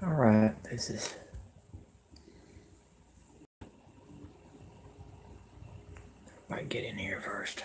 All right, this is. Might get in here first.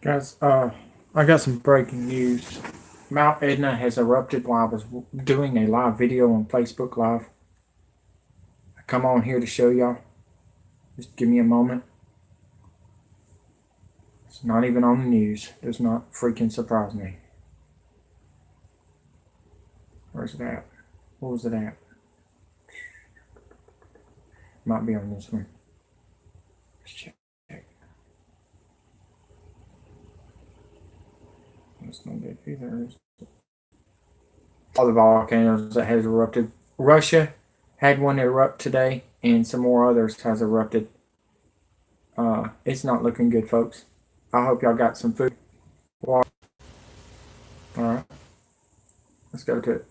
Guys, I got some breaking news. Mount Etna has erupted while I was doing a live video on Facebook Live. I come on here to show y'all. Just give me a moment. It's not even on the news. Does not freaking surprise me. Where's it at? What was it at? Might be on this one. Let's check. That's not it either. All the volcanoes that has erupted. Russia had one erupt today, and some more others has erupted. It's not looking good, folks. I hope y'all got some food. Water. All right, let's go to it.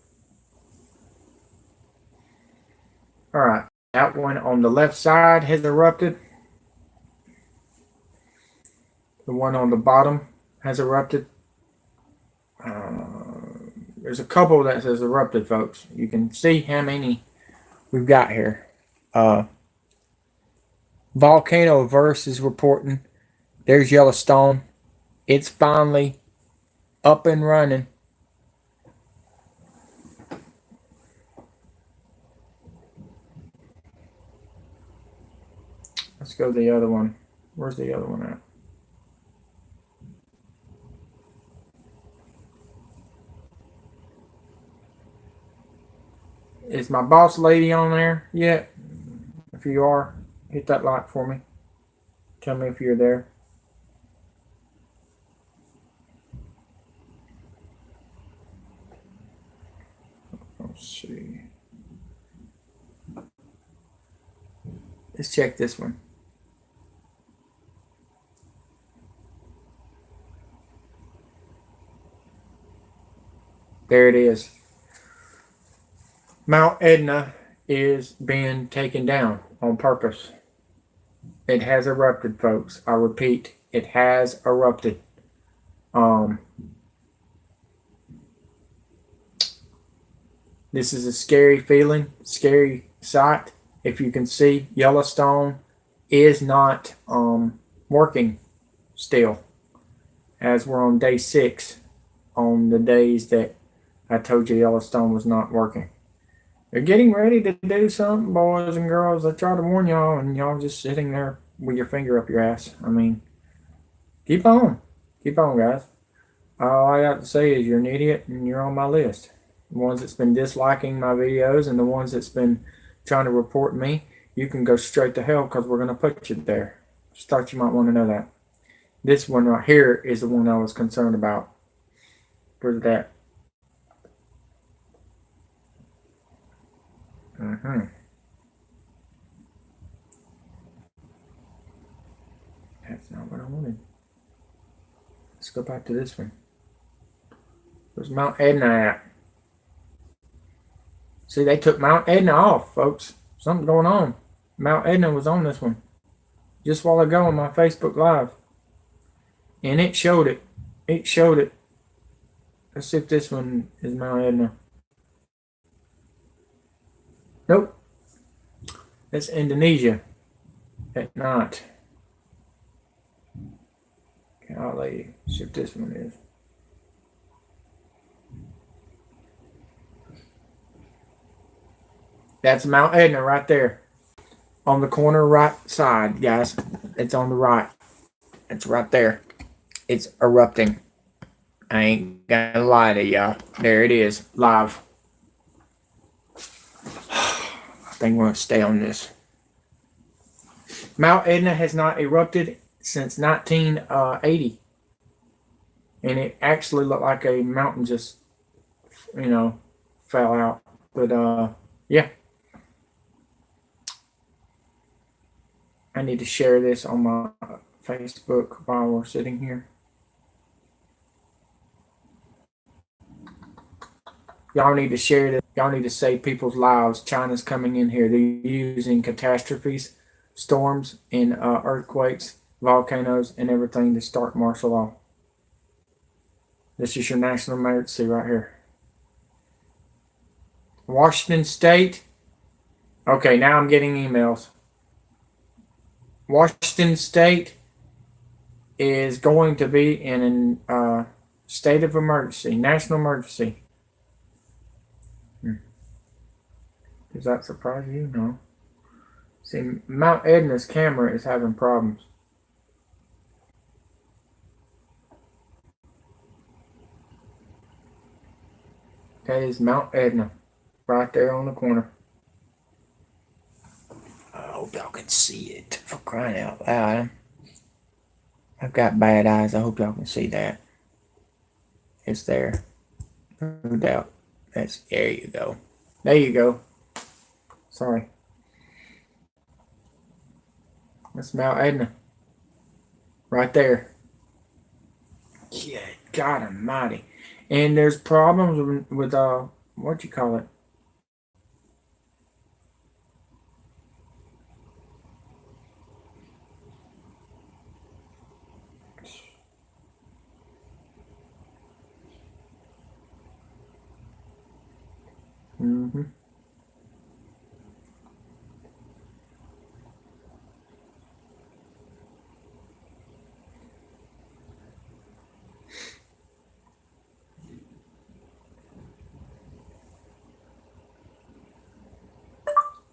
All right, that one on the left side has erupted. The one on the bottom has erupted. There's a couple that has erupted, folks. You can see how many we've got here. Volcano Verse is reporting. There's Yellowstone. It's finally up and running. Let's go to the other one. Where's the other one at? Is my boss lady on there yet? If you are, hit that like for me. Tell me if you're there. Let's see. Let's check this one. There it is. Mount Etna is being taken down on purpose. It has erupted, folks. I repeat, it has erupted. This is a scary feeling, scary sight. If you can see, Yellowstone is not working still, as we're on day 6 on the days that I told you Yellowstone was not working. They're getting ready to do something, boys and girls. I try to warn y'all, and y'all just sitting there with your finger up your ass. I mean, keep on. Keep on, guys. All I got to say is you're an idiot, and you're on my list. The ones that's been disliking my videos and the ones that's been trying to report me, you can go straight to hell because we're going to put you there. Just thought you might want to know that. This one right here is the one I was concerned about. Where's that? That's not what I wanted. Let's go back to this one. Where's Mount Etna at? See, they took Mount Etna off, folks. Something going on. Mount Etna was on this one just a while ago on my Facebook Live. And it showed it. It showed it. Let's see if this one is Mount Etna. Nope. That's Indonesia at night. Golly, see if this one is. That's Mount Etna right there. On the corner right side, guys. It's on the right. It's right there. It's erupting. I ain't gonna lie to y'all. There it is, live. I think we're gonna stay on this. Mount Etna has not erupted since 1980, and it actually looked like a mountain just, fell out. But yeah, I need to share this on my Facebook while we're sitting here. Y'all need to share this. Y'all need to save people's lives. China's coming in here. They're using catastrophes, storms, and earthquakes, volcanoes, and everything to start martial law. This is your national emergency right here. Washington State. Okay, now I'm getting emails. Washington State is going to be in a state of emergency, national emergency. Does that surprise you? No. See, Mount Etna's camera is having problems. That is Mount Etna, right there on the corner. I hope y'all can see it, for crying out loud. I've got bad eyes. I hope y'all can see that. It's there. No doubt. There you go. There you go. Sorry. That's Mount Etna. Right there. Yeah, God almighty. And there's problems with what you call it? Mm-hmm.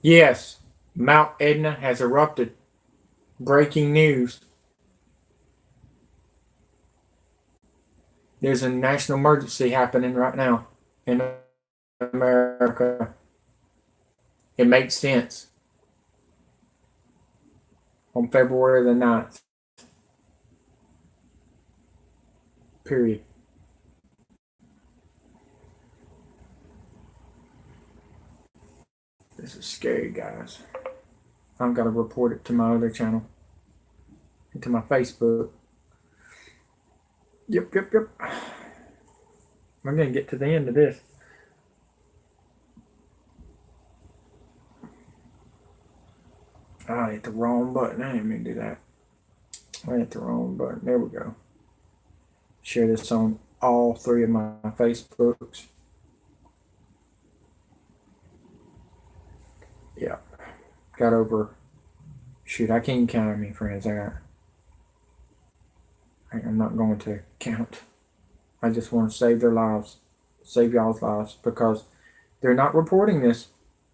Yes, Mount Etna has erupted. Breaking news. There's a national emergency happening right now in America. It makes sense. On February the 9th. Period. This is scary, guys. I've got to report it to my other channel. And to my Facebook. Yep. I'm going to get to the end of this. I hit the wrong button. I didn't mean to do that. I hit the wrong button. There we go. Share this on all 3 of my Facebooks. Yeah. Got over. Shoot, I can't even count how many friends I got. I'm not going to count. I just want to save their lives. Save y'all's lives. Because they're not reporting this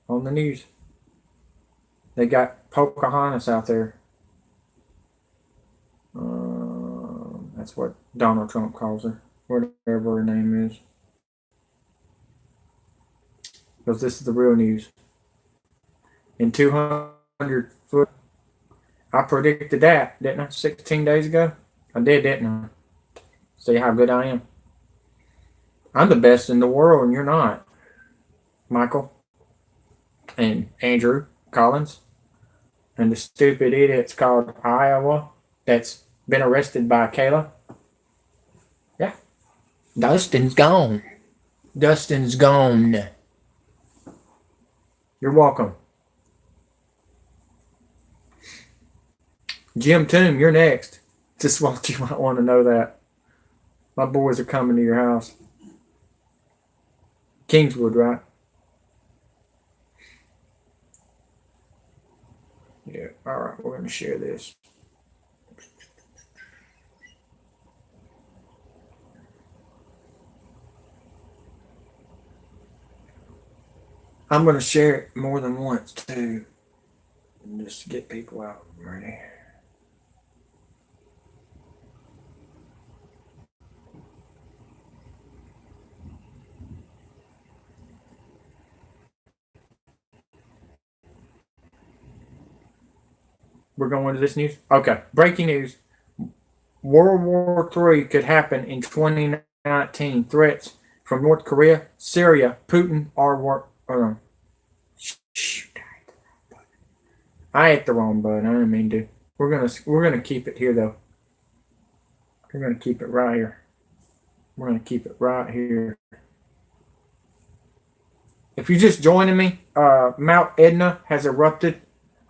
on the news. They got Pocahontas out there. That's what Donald Trump calls her. Whatever her name is. Because this is the real news. In 200 foot. I predicted that, didn't I? 16 days ago? I did, didn't I? See how good I am. I'm the best in the world and you're not. Michael. And Andrew Collins. And the stupid idiot's called Iowa that's been arrested by Kayla. Yeah. Dustin's gone. Dustin's gone. You're welcome. Jim Toome, you're next. Just what you might want to know that. My boys are coming to your house. Kingswood, right? Yeah. All right, we're going to share this. I'm going to share it more than once, too. Just to get people out. Ready? We're going to this news. Okay, breaking news: World War III could happen in 2019. Threats from North Korea, Syria, Putin are war. Shoot, I hit the wrong button. I didn't mean to. We're gonna keep it here though. We're gonna keep it right here. We're gonna keep it right here. If you're just joining me, Mount Etna has erupted.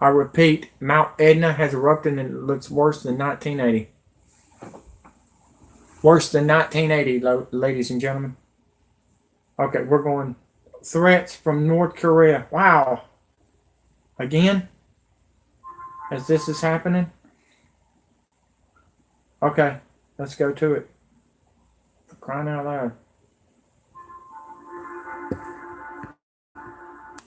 I repeat, Mount Etna has erupted and it looks worse than 1980. Worse than 1980, ladies and gentlemen. Okay, we're going threats from North Korea. Wow. Again? As this is happening? Okay, let's go to it. For crying out loud.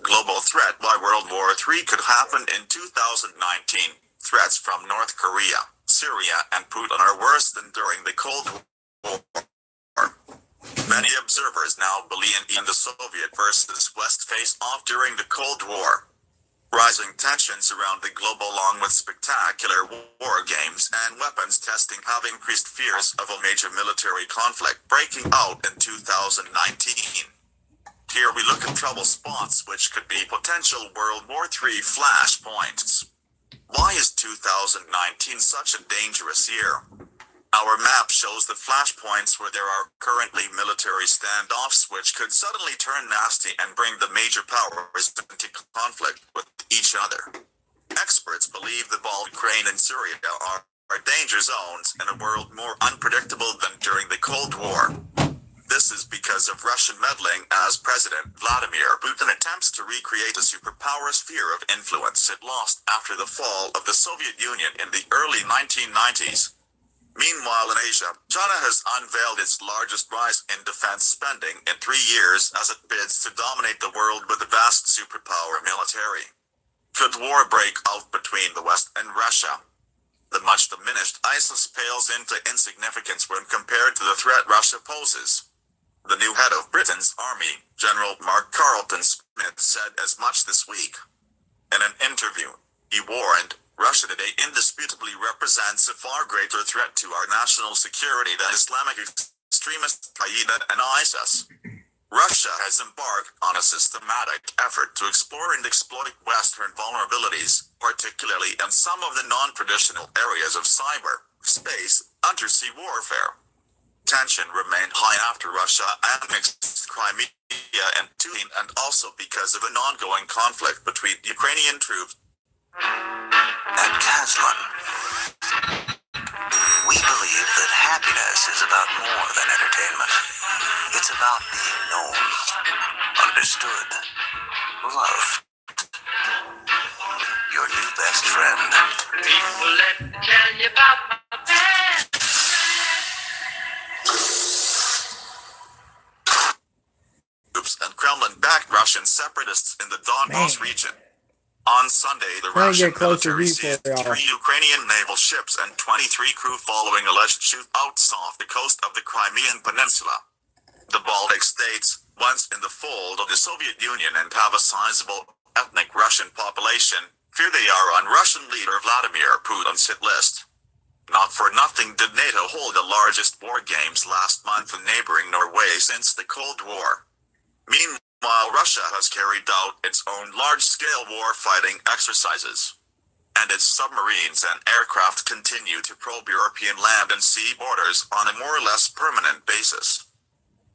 Global threat why World War III could happen in 2019. Threats from North Korea, Syria, and Putin are worse than during the Cold War. Many observers now believe in the Soviet versus West face-off during the Cold War. Rising tensions around the globe along with spectacular war games and weapons testing have increased fears of a major military conflict breaking out in 2019. Here we look at trouble spots which could be potential World War III flashpoints. Why is 2019 such a dangerous year? Our map shows the flashpoints where there are currently military standoffs which could suddenly turn nasty and bring the major powers into conflict with each other. Experts believe the Baltic, Ukraine, and Syria are danger zones in a world more unpredictable than during the Cold War. This is because of Russian meddling as President Vladimir Putin attempts to recreate a superpower sphere of influence it lost after the fall of the Soviet Union in the early 1990s. Meanwhile, in Asia, China has unveiled its largest rise in defense spending in 3 years as it bids to dominate the world with a vast superpower military. Could war break out between the West and Russia? The much diminished ISIS pales into insignificance when compared to the threat Russia poses. The new head of Britain's army, General Mark Carleton Smith, said as much this week. In an interview, he warned, Russia today indisputably represents a far greater threat to our national security than Islamic extremists Qaeda and ISIS. Russia has embarked on a systematic effort to explore and exploit Western vulnerabilities, particularly in some of the non-traditional areas of cyber, space, undersea warfare. Tension remained high after Russia annexed Crimea in 2014 and also because of an ongoing conflict between Ukrainian troops. At Caslin, we believe that happiness is about more than entertainment. It's about being known, understood, loved. Your new best friend. People, let me tell you about my past. And Kremlin-backed Russian separatists in the Donbass region. On Sunday, the Russian military seized 3 Ukrainian naval ships and 23 crew following alleged shootouts off the coast of the Crimean Peninsula. The Baltic states, once in the fold of the Soviet Union and have a sizable ethnic Russian population, fear they are on Russian leader Vladimir Putin's hit list. Not for nothing did NATO hold the largest war games last month in neighboring Norway since the Cold War. Meanwhile, Russia has carried out its own large-scale war-fighting exercises, and its submarines and aircraft continue to probe European land and sea borders on a more or less permanent basis.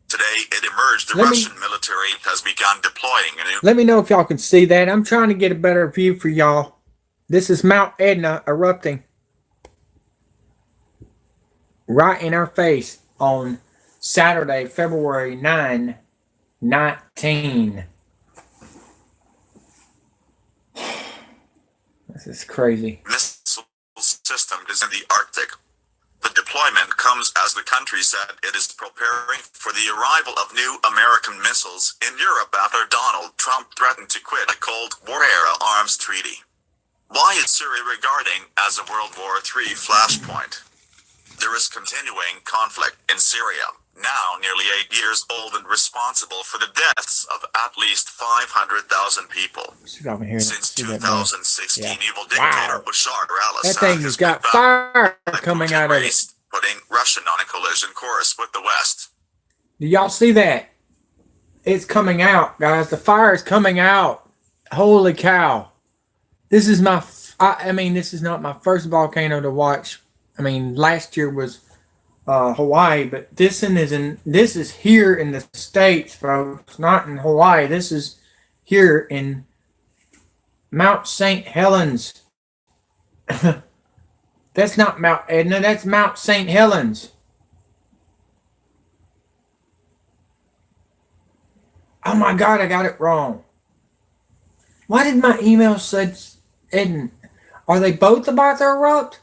Today, it emerged the Russian military has begun deploying a new... Let me know if y'all can see that. I'm trying to get a better view for y'all. This is Mount Etna erupting right in our face on Saturday, February 9, 19. This is crazy. Missile system is in the Arctic. The deployment comes as the country said it is preparing for the arrival of new American missiles in Europe after Donald Trump threatened to quit a Cold War-era arms treaty. Why is Syria regarding as a World War III flashpoint? There is continuing conflict in Syria, now nearly 8 years old and responsible for the deaths of at least 500,000 people. Since 2016, Yeah. evil dictator Wow. Bashar That al-Assad thing has has been got fire coming out of it. erased, putting Russia on a collision course with the West. Do y'all see that? It's coming out, guys. The fire is coming out. Holy cow. This is this is not my first volcano to watch. I mean, last year was Hawaii, but this is here in the States, folks, not in Hawaii. This is here in Mount St. Helens. That's not Mount Etna, that's Mount St. Helens. Oh my God, I got it wrong. Why did my email say Etna? Are they both about to erupt?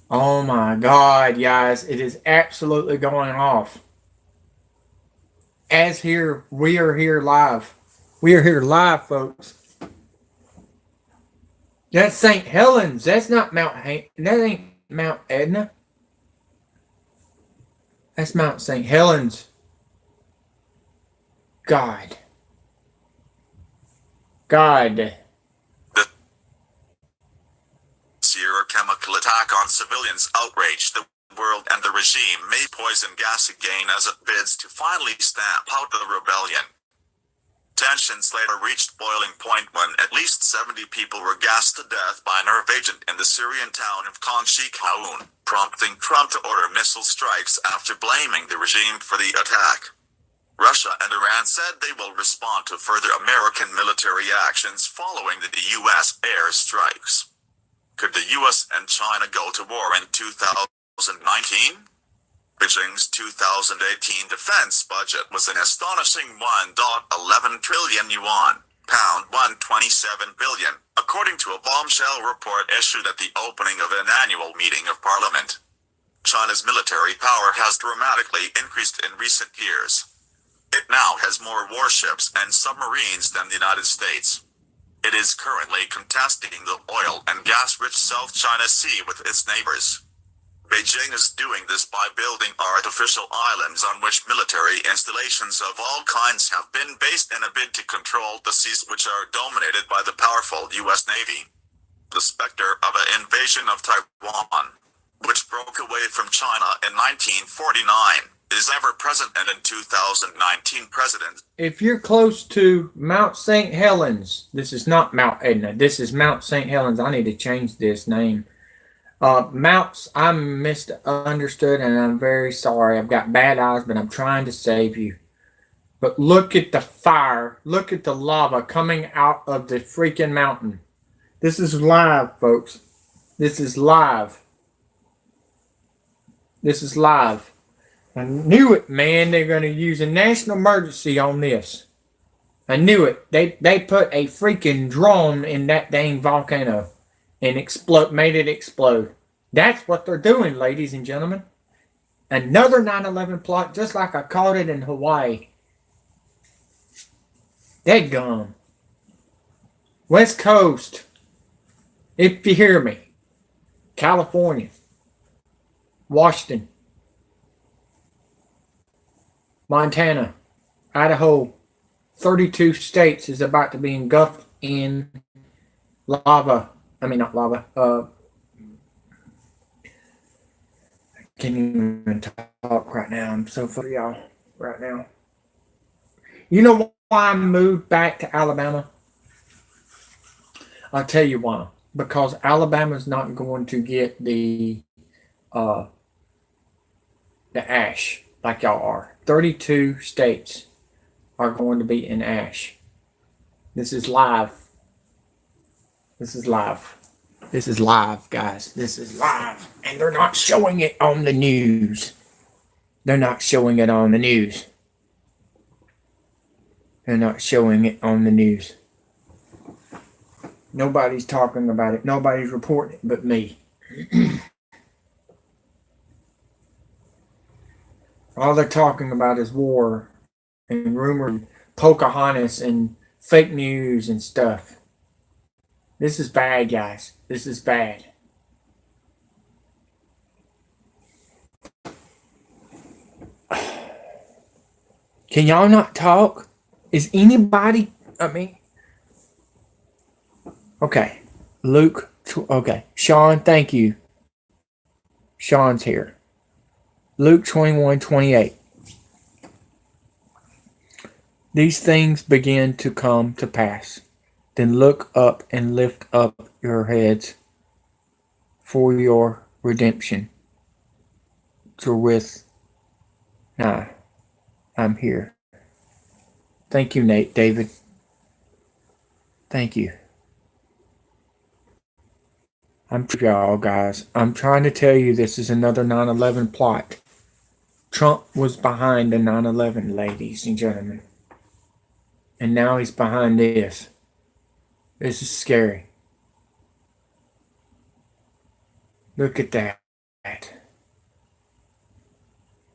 Oh my God, guys, it is absolutely going off. We are here live. We are here live, folks. That's St. Helens. That's not that ain't Mount Etna. That's Mount St. Helens. God. The severe chemical attack on civilians outraged the world, and the regime made poison gas again as it bids to finally stamp out the rebellion. Tensions later reached boiling point when at least 70 people were gassed to death by a nerve agent in the Syrian town of Khan Sheikhoun, prompting Trump to order missile strikes after blaming the regime for the attack. Russia and Iran said they will respond to further American military actions following the U.S. air strikes. Could the U.S. and China go to war in 2019? Beijing's 2018 defense budget was an astonishing 1.11 trillion yuan, pound 127 billion, according to a bombshell report issued at the opening of an annual meeting of parliament. China's military power has dramatically increased in recent years. It now has more warships and submarines than the United States. It is currently contesting the oil and gas-rich South China Sea with its neighbors. Beijing is doing this by building artificial islands on which military installations of all kinds have been based in a bid to control the seas which are dominated by the powerful U.S. Navy. The specter of an invasion of Taiwan, which broke away from China in 1949, is ever present, and in 2019 president. If you're close to Mount St. Helens, this is not Mount Etna, this is Mount St. Helens. I need to change this name. Mounts, I misunderstood, and I'm very sorry. I've got bad eyes, but I'm trying to save you. But look at the fire. Look at the lava coming out of the freaking mountain. This is live, folks. This is live. This is live. I knew it, man. They're going to use a national emergency on this. I knew it. They put a freaking drone in that dang volcano and made it explode. That's what they're doing, ladies and gentlemen. Another 9/11 plot, just like I caught it in Hawaii. Deadgum. West Coast, if you hear me. California. Washington. Montana. Idaho. 32 states is about to be engulfed in lava. I mean, not lava. I can't even talk right now. I'm so full of y'all right now. You know why I moved back to Alabama? I'll tell you why. Because Alabama's not going to get the ash like y'all are. 32 states are going to be in ash. This is live. This is live. This is live, guys. This is live. And they're not showing it on the news. They're not showing it on the news. They're not showing it on the news. Nobody's talking about it. Nobody's reporting it but me. All they're talking about is war and rumored Pocahontas and fake news and stuff. This is bad, guys. This is bad. Can y'all not talk? Is anybody, okay. Luke, okay. Sean, thank you. Sean's here. Luke 21:28. These things begin to come to pass. Then look up and lift up your heads, for your redemption draweth nigh. I'm here. Thank you, Nate, David. Thank you. I'm y'all, guys. I'm trying to tell you this is another 9/11 plot. Trump was behind the 9/11, ladies and gentlemen. And now he's behind this. This is scary. Look at that.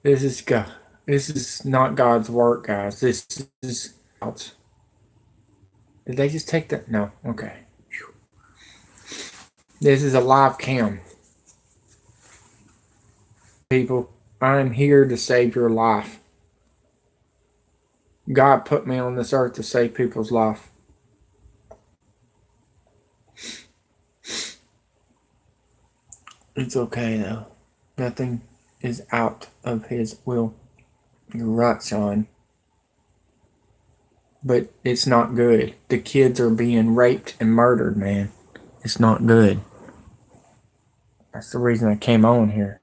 This is God. This is not God's work, guys. This is God's. Did they just take that? No. Okay. Whew. This is a live cam. People, I'm here to save your life. God put me on this earth to save people's life. It's okay though. Nothing is out of his will. You're right, Sean. But it's not good. The kids are being raped and murdered, man. It's not good. That's the reason I came on here.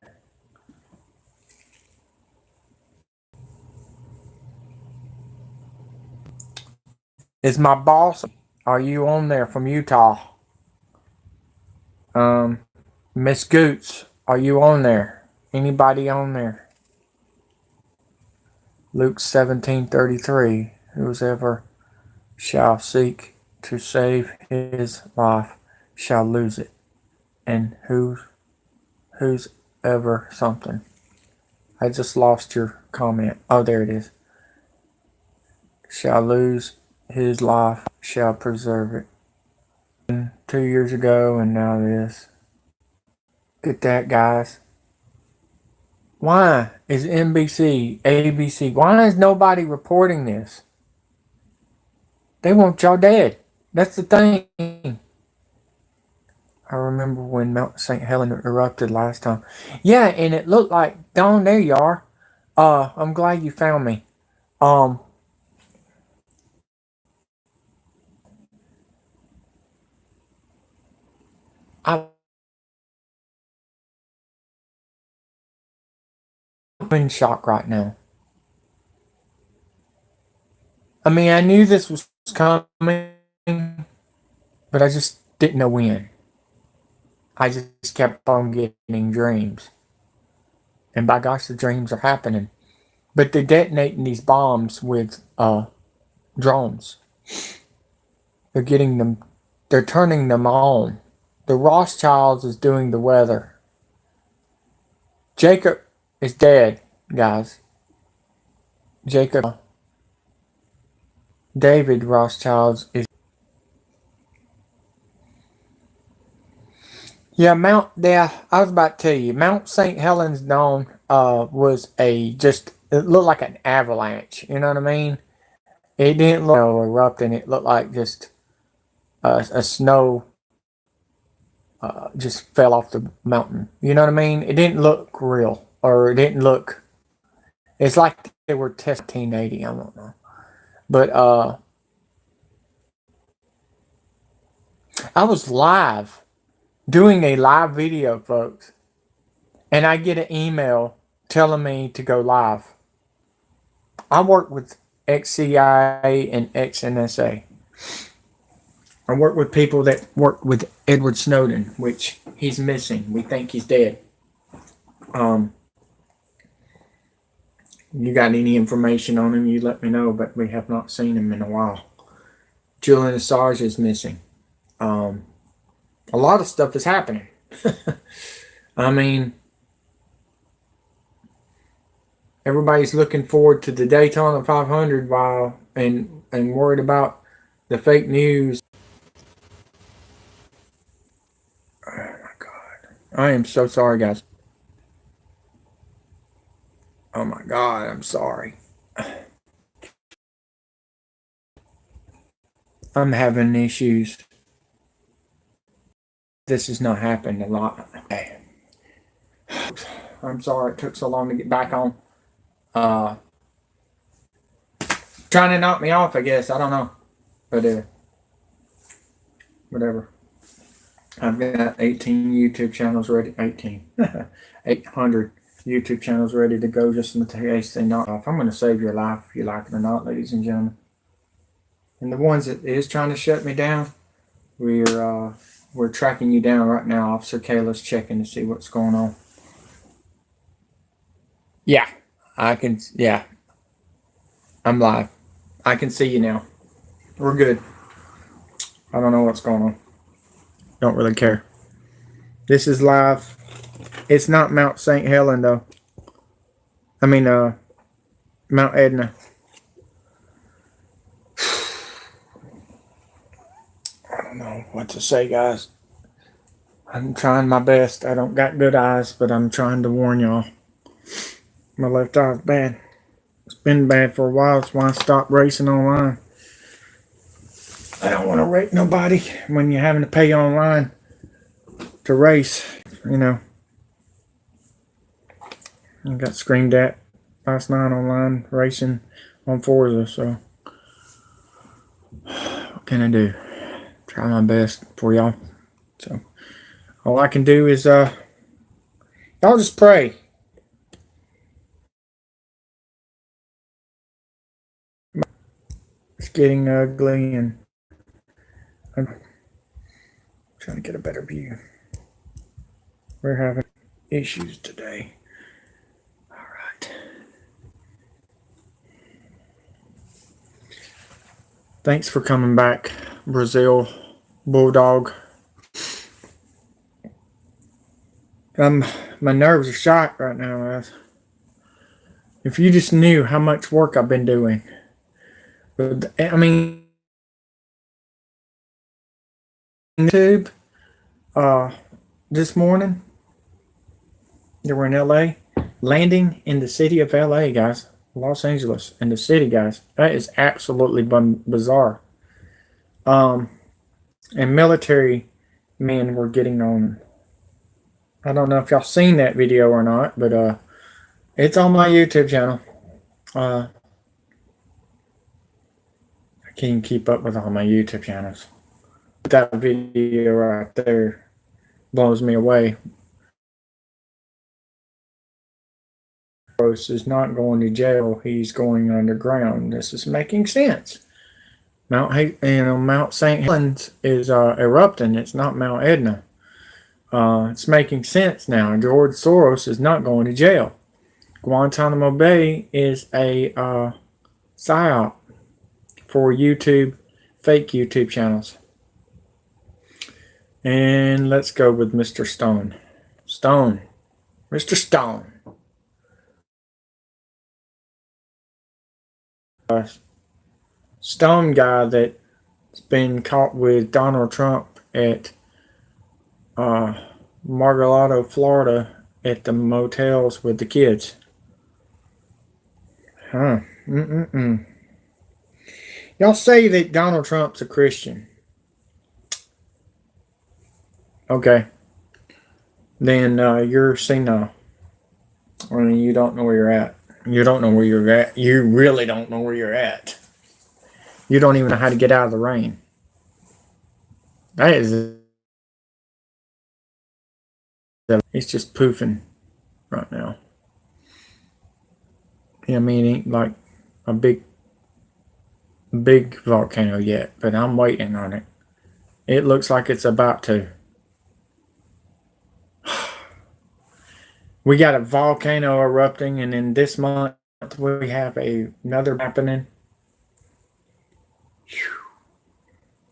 Is my boss, are you on there from Utah? Miss Goots, are you on there? Anybody on there? Luke 17:33. Whosoever shall seek to save his life shall lose it. And who's ever something. I just lost your comment. Oh, there it is. Shall lose his life, shall preserve it. 2 years ago and now this. Get that, guys. Why is NBC, ABC, why is nobody reporting this? They want y'all dead. That's the thing. I remember when Mount St. Helens erupted last time. Yeah, and it looked like, Dawn, there you are. I'm glad you found me. I'm in shock right now. I mean, I knew this was coming, but I just didn't know when. I just kept on getting dreams. And by gosh, the dreams are happening. But they're detonating these bombs with drones. They're turning them on. The Rothschilds is doing the weather. Jacob is dead, guys. David Rothschild is. Yeah, I was about to tell you, Mount St. Helens Dome was it looked like an avalanche, you know what I mean? It didn't look erupting, it looked like just a snow just fell off the mountain, you know what I mean? It didn't look real, or it didn't look, it's like they were testing 1980, I don't know. But I was doing a live video, folks, and I get an email telling me to go live. I work with ex-CIA and ex-NSA. I work with people that work with Edward Snowden, which he's missing. We think he's dead. You got any information on him, you let me know, but we have not seen him in a while. Julian Assange is missing. A lot of stuff is happening. I mean, everybody's looking forward to the Daytona 500 and worried about the fake news. Oh my God. I am so sorry, guys. Oh my God, I'm sorry. I'm having issues. This has not happened a lot. Okay. I'm sorry it took so long to get back on. Trying to knock me off, I guess. I don't know. But whatever. I've got 18 YouTube channels ready. 18. 800 YouTube channels ready to go just in case they knock off. I'm going to save your life if you like it or not, ladies and gentlemen. And the ones that is trying to shut me down, we're tracking you down right now. Officer Kayla's checking to see what's going on. Yeah, I can. Yeah, I'm live. I can see you now. We're good. I don't know what's going on. Don't really care. This is live. It's not Mount St. Helen though. I mean, Mount Etna. I don't know what to say, guys. I'm trying my best. I don't got good eyes, but I'm trying to warn y'all. My left eye's bad. It's been bad for a while. That's why I stopped racing online. I don't want to rate nobody when you're having to pay online to race, you know. I got screamed at last night online racing on Forza, so what can I do? Try my best for y'all. So all I can do is y'all just pray. It's getting ugly and I'm trying to get a better view. We're having issues today. All right. Thanks for coming back, Brazil Bulldog. My nerves are shot right now, guys. If you just knew how much work I've been doing. But I mean, YouTube, this morning, they were in LA, landing in the city of LA, guys. Los Angeles, in the city, guys. That is absolutely bizarre. And military men were getting on. I don't know if y'all seen that video or not, but it's on my YouTube channel. I can't even keep up with all my YouTube channels. That video right there blows me away. Is not going to jail. He's going underground. This is making sense. Mount St. Helens is erupting. It's not Mount Etna. It's making sense now. George Soros is not going to jail. Guantanamo Bay is a psyop for YouTube, fake YouTube channels. And let's go with Mr. Stone. Mr. Stone. Stone guy that's been caught with Donald Trump at Mar-a-Lago, Florida, at the motels with the kids. Y'all say that Donald Trump's a Christian. Okay. Then you're senile. I mean, you don't know where you're at. You don't know where you're at. You really don't know where you're at. You don't even know how to get out of the rain. That is... It's just poofing right now. I mean, it ain't like a big volcano yet, but I'm waiting on it. It looks like it's about to. We got a volcano erupting, and then this month we have another happening.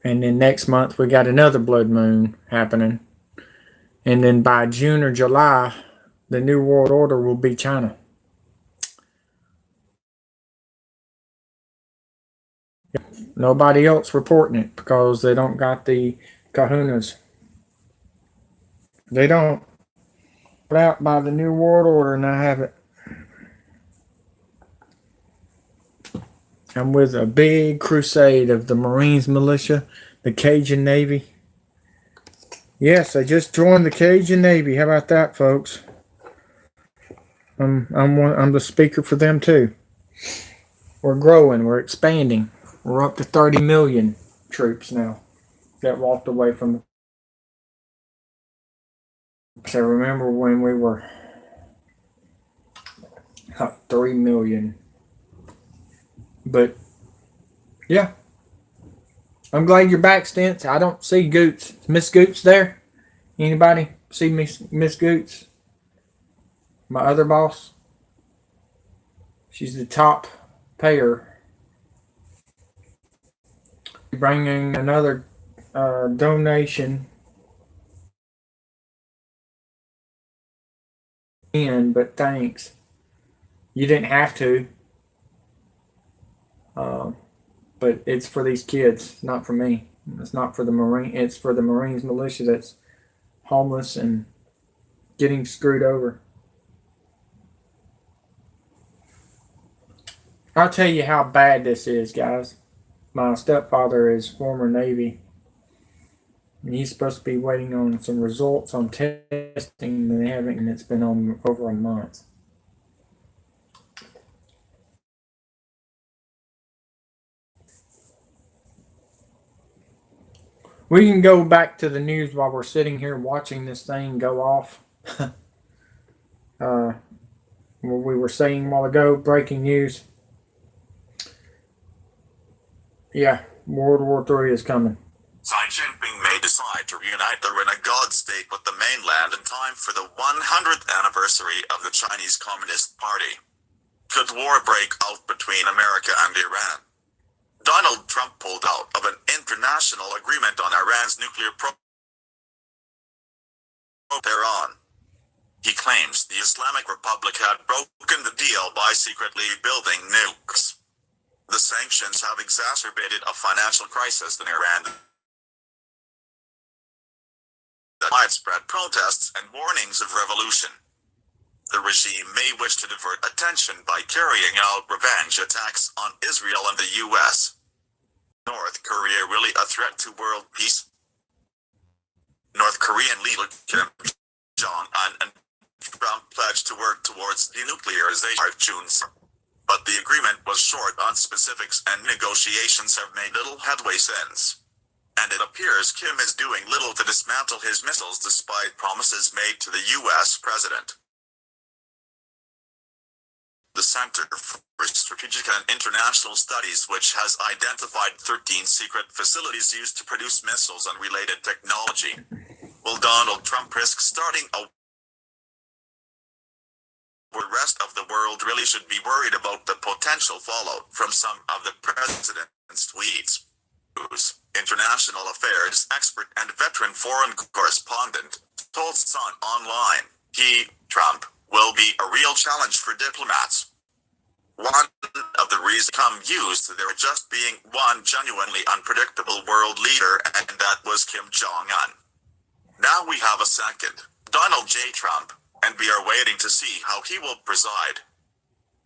And then next month we got another blood moon happening. And then by June or July, the New World Order will be China. Nobody else reporting it because they don't got the kahunas. They don't. Put out by the New World Order, and I have it. I'm with a big crusade of the Marines militia, the Cajun Navy. Yes, I just joined the Cajun Navy. How about that, folks? I'm the speaker for them too. We're growing. We're expanding. We're up to 30 million troops now that walked away from the. So remember when we were 3 million. But yeah, I'm glad you're back, Stents. I don't see Goots. Is Miss Goots there? Anybody see Miss Goots? My other boss. She's the top payer. Bringing another donation in, but thanks. You didn't have to. But it's for these kids, not for me. It's not for the Marine. It's for the Marines militia that's homeless and getting screwed over. I'll tell you how bad this is, guys. My stepfather is former Navy. And he's supposed to be waiting on some results on testing that they haven't, and it's been on over a month. We can go back to the news while we're sitting here watching this thing go off. What we were saying a while ago, breaking news. Yeah, World War III is coming. Xi Jinping may decide to reunite the renegade state with the mainland in time for the 100th anniversary of the Chinese Communist Party. Could war break out between America and Iran? Donald Trump pulled out of an international agreement on Iran's nuclear program. He claims the Islamic Republic had broken the deal by secretly building nukes. The sanctions have exacerbated a financial crisis in Iran. Widespread protests and warnings of revolution. The regime may wish to divert attention by carrying out revenge attacks on Israel and the U.S. North Korea really a threat to world peace? North Korean leader Kim Jong-un and Trump pledged to work towards denuclearization of June, but the agreement was short on specifics and negotiations have made little headway since. And it appears Kim is doing little to dismantle his missiles despite promises made to the U.S. president. The Center for Strategic and International Studies, which has identified 13 secret facilities used to produce missiles and related technology. Will Donald Trump risk starting a war? The rest of the world really should be worried about the potential fallout from some of the president's tweets. International affairs expert and veteran foreign correspondent told Sun Online Trump will be a real challenge for diplomats. One of the reasons Trump used there just being one genuinely unpredictable world leader, and that was Kim Jong-un. Now we have a second, Donald J. Trump, and we are waiting to see how he will preside.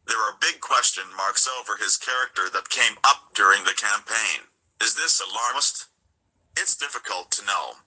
There are big question marks over his character that came up during the campaign. Is this alarmist? It's difficult to know.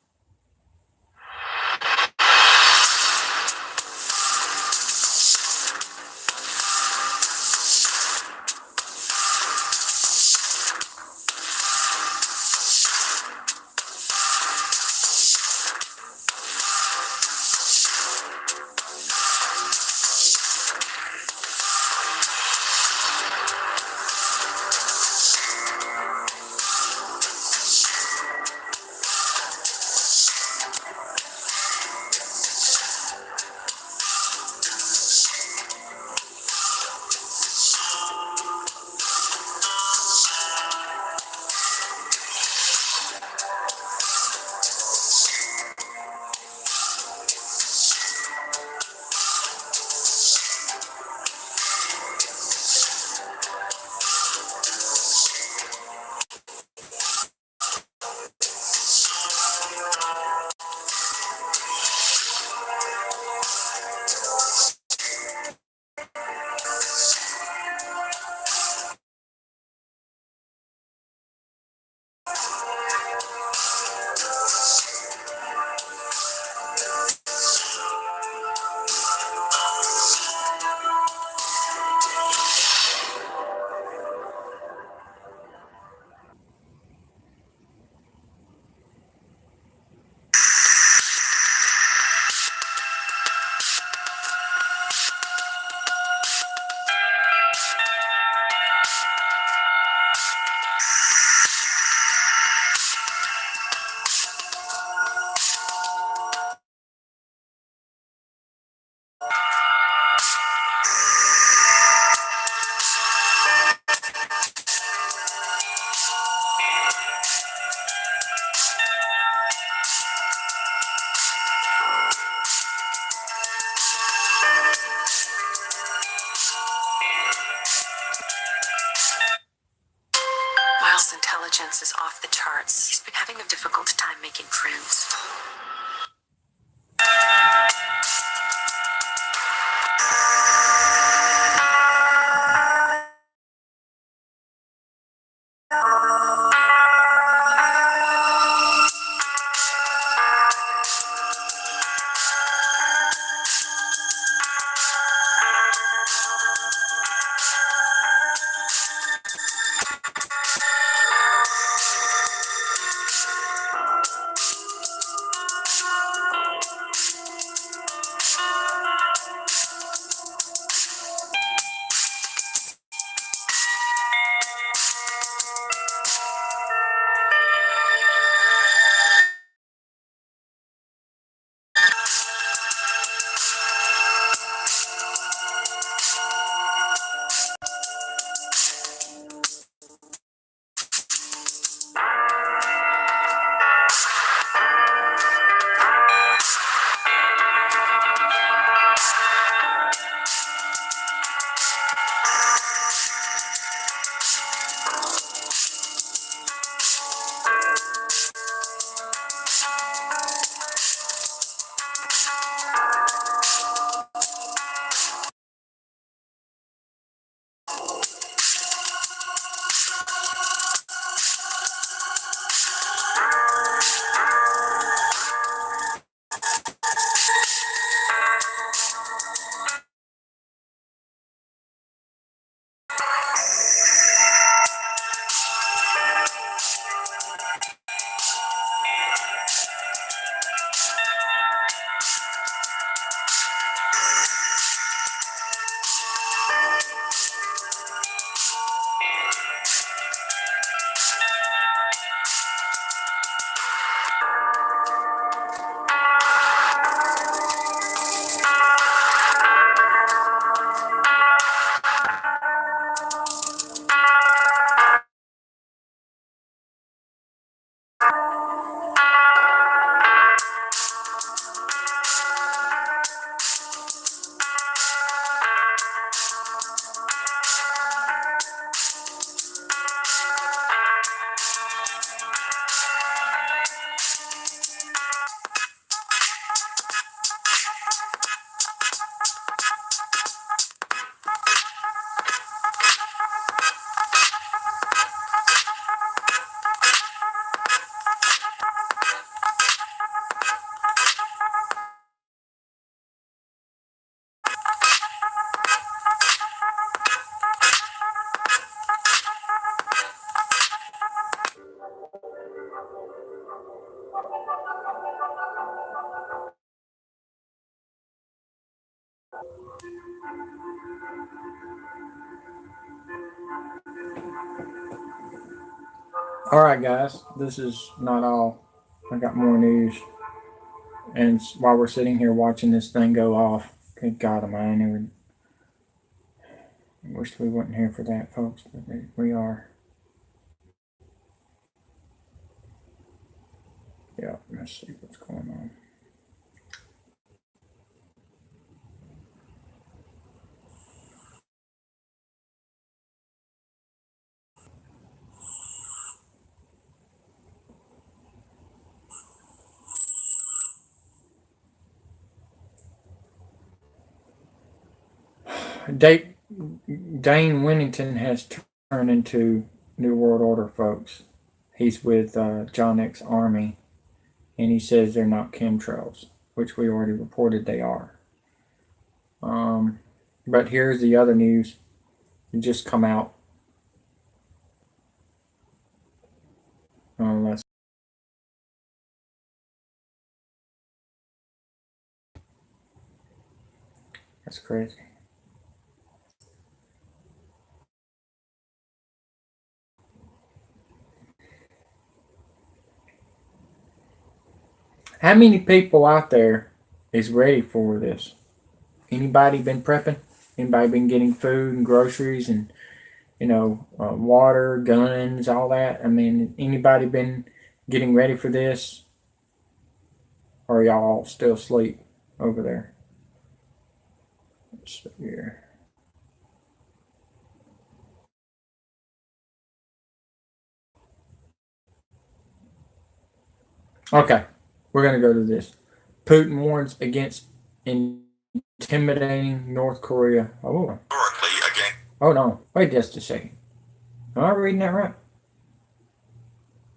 been having a difficult time making friends. All right, guys, this is not all. I got more news. And while we're sitting here watching this thing go off, good God Almighty, I wish we weren't here for that, folks, but we are. Yeah, let's see what's going on. Dane Winnington has turned into New World Order, folks. He's with John X Army, and he says they're not chemtrails, which we already reported they are. But here's the other news. It just come out. That's crazy. How many people out there is ready for this? Anybody been prepping? Anybody been getting food and groceries and water, guns, all that? I mean, anybody been getting ready for this? Or are y'all still asleep over there? Let's see here. Okay, we're going to go to this. Putin warns against intimidating North Korea. Historically, again. Oh no, wait just a second. Am I reading that right?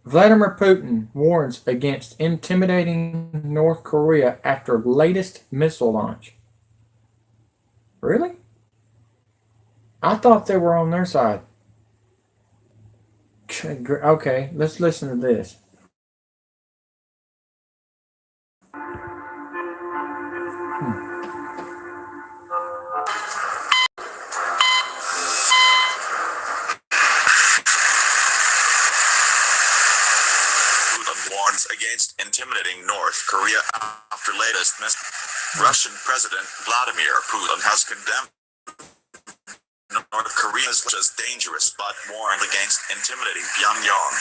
Vladimir Putin warns against intimidating North Korea after latest missile launch. Really? I thought they were on their side. Okay, let's listen to this. Putin warns against intimidating North Korea after latest Russian President Vladimir Putin has condemned North Korea as dangerous but warned against intimidating Pyongyang.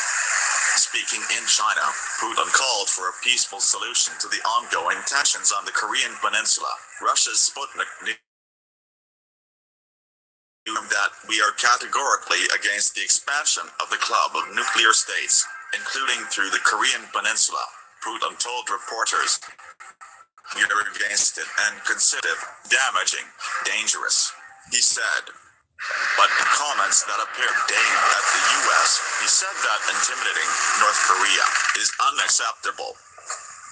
Speaking in China, Putin called for a peaceful solution to the ongoing tensions on the Korean peninsula. Russia's Sputnik news that we are categorically against the expansion of the club of nuclear states, including through the Korean peninsula. Putin told reporters, "We are against it and consider it damaging, dangerous," he said. But in comments that appeared aimed at the U.S., he said that intimidating North Korea is unacceptable.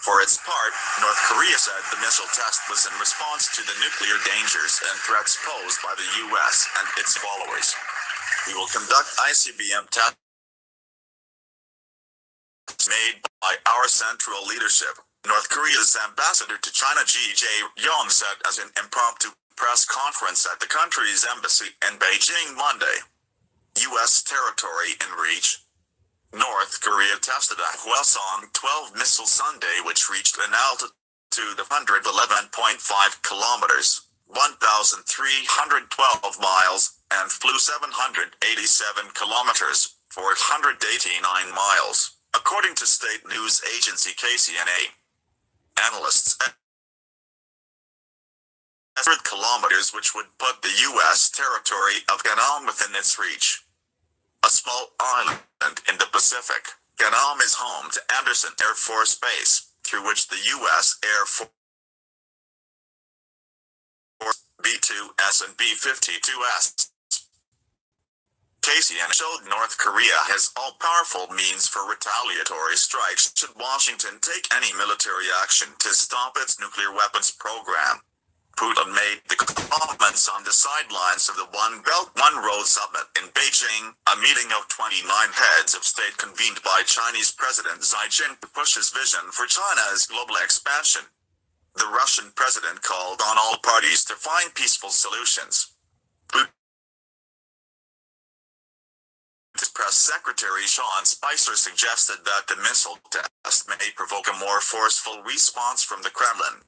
For its part, North Korea said the missile test was in response to the nuclear dangers and threats posed by the U.S. and its followers. "We will conduct ICBM tests made by our central leadership," North Korea's ambassador to China Ji Jae-yong said as an impromptu press conference at the country's embassy in Beijing Monday. U.S. territory in reach. North Korea tested a Hwasong-12 missile Sunday, which reached an altitude of 111.5 kilometers, 1,312 miles, and flew 787 kilometers, 489 miles, according to state news agency KCNA. Analysts 100 kilometers, which would put the U.S. territory of Guam within its reach. A small island in the Pacific, Guam is home to Andersen Air Force Base, through which the U.S. Air Force B-2S and B-52S. KCN showed North Korea has all-powerful means for retaliatory strikes should Washington take any military action to stop its nuclear weapons program. Putin made the comments on the sidelines of the One Belt, One Road Summit in Beijing, a meeting of 29 heads of state convened by Chinese President Xi Jinping to push his vision for China's global expansion. The Russian president called on all parties to find peaceful solutions. Putin's press secretary Sean Spicer suggested that the missile test may provoke a more forceful response from the Kremlin.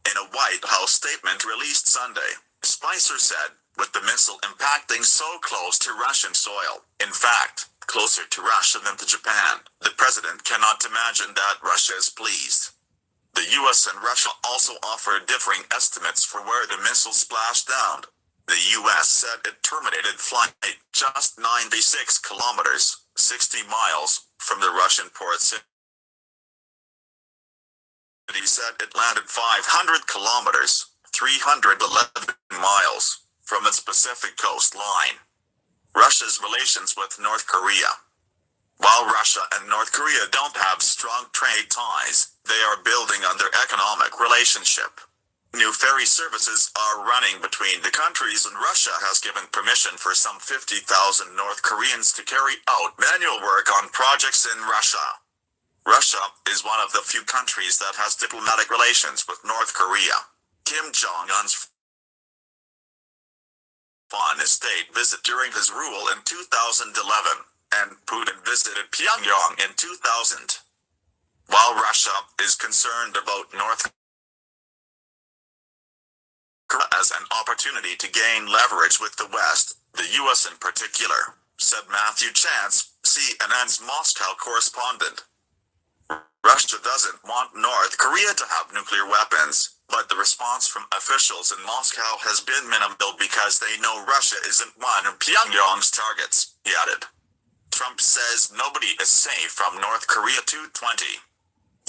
In a White House statement released Sunday, Spicer said, "With the missile impacting so close to Russian soil, in fact, closer to Russia than to Japan, the president cannot imagine that Russia is pleased." The U.S. and Russia also offered differing estimates for where the missile splashed down. The U.S. said it terminated flight just 96 kilometers, 60 miles, from the Russian port city. He said it landed 500 kilometers, 311 miles, from its Pacific coastline. Russia's relations with North Korea. While Russia and North Korea don't have strong trade ties, they are building on their economic relationship. New ferry services are running between the countries, and Russia has given permission for some 50,000 North Koreans to carry out manual work on projects in Russia. Russia is one of the few countries that has diplomatic relations with North Korea. Kim Jong-un's foreign state visit during his rule in 2011, and Putin visited Pyongyang in 2000. While Russia is concerned about North Korea as an opportunity to gain leverage with the West, the U.S. in particular, said Matthew Chance, CNN's Moscow correspondent. Russia doesn't want North Korea to have nuclear weapons, but the response from officials in Moscow has been minimal because they know Russia isn't one of Pyongyang's targets, he added. Trump says nobody is safe from North Korea 220.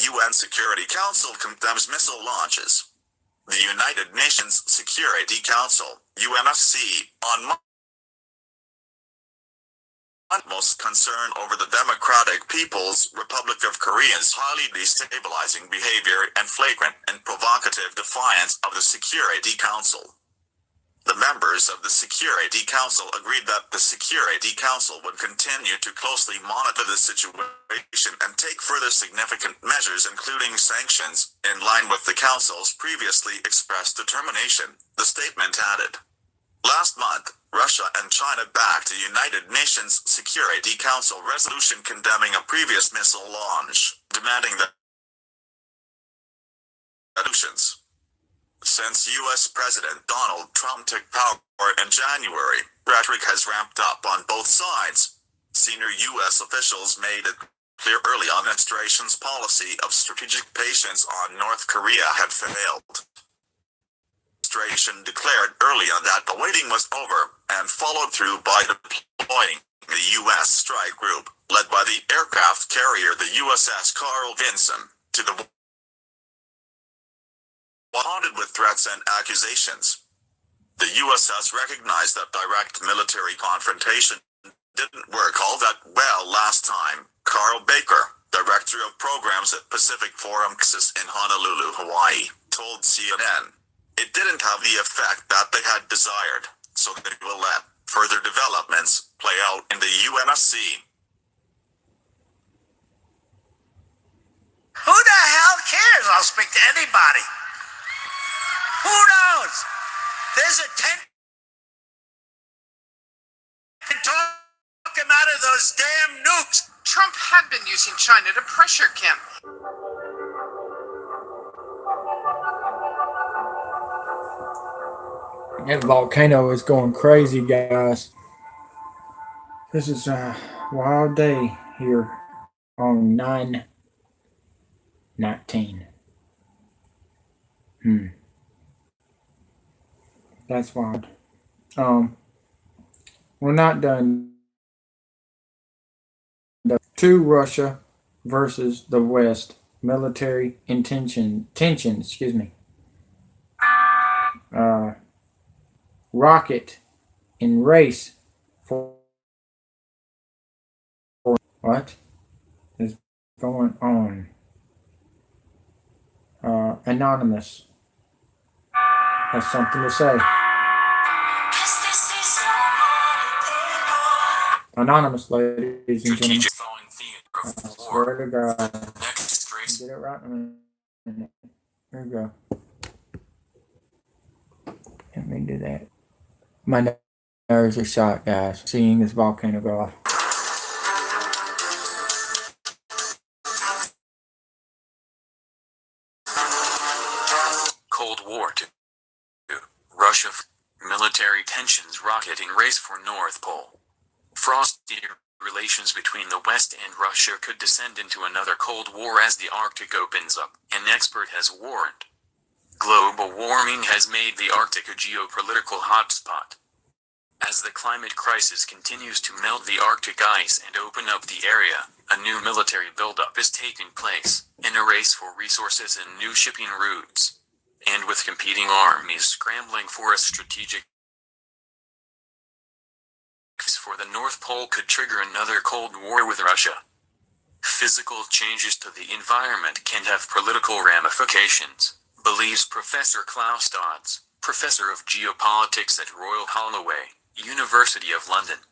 UN Security Council condemns missile launches. The United Nations Security Council, UNSC, on utmost concern over the Democratic People's Republic of Korea's highly destabilizing behavior and flagrant and provocative defiance of the Security Council. The members of the Security Council agreed that the Security Council would continue to closely monitor the situation and take further significant measures including sanctions, in line with the Council's previously expressed determination, the statement added. Last month, Russia and China backed a United Nations Security Council resolution condemning a previous missile launch, demanding that solutions. Since U.S. President Donald Trump took power in January, rhetoric has ramped up on both sides. Senior U.S. officials made it clear early on the administration's policy of strategic patience on North Korea had failed. The administration declared early on that the waiting was over and followed through by deploying the U.S. strike group, led by the aircraft carrier the USS Carl Vinson, to the haunted with threats and accusations. The USS recognized that direct military confrontation didn't work all that well last time. Carl Baker, director of programs at Pacific Forum in Honolulu, Hawaii, told CNN, "It didn't have the effect that they had desired, so they will let further developments play out in the UNSC." Who the hell cares? I'll speak to anybody. Who knows? There's a tent and talk him out of those damn nukes. Trump had been using China to pressure Kim. That volcano is going crazy, guys. This is a wild day here on 9/19. That's wild. We're not done. To Russia versus the West military tensions. Rocket in race for what is going on? Anonymous has something to say. Anonymous, ladies and gentlemen. I swear to God. Get it right in a minute. Here we go. Let me do that. My nerves are shot, guys, seeing this volcano go off. Cold War to Russia. Military tensions rocketing race for North Pole. Frosty relations between the West and Russia could descend into another Cold War as the Arctic opens up, an expert has warned. Global warming has made the Arctic a geopolitical hotspot. As the climate crisis continues to melt the Arctic ice and open up the area, a new military buildup is taking place, in a race for resources and new shipping routes. And with competing armies scrambling for a strategic for the North Pole could trigger another Cold War with Russia. Physical changes to the environment can have political ramifications, believes Professor Klaus Dodds, Professor of Geopolitics at Royal Holloway, University of London.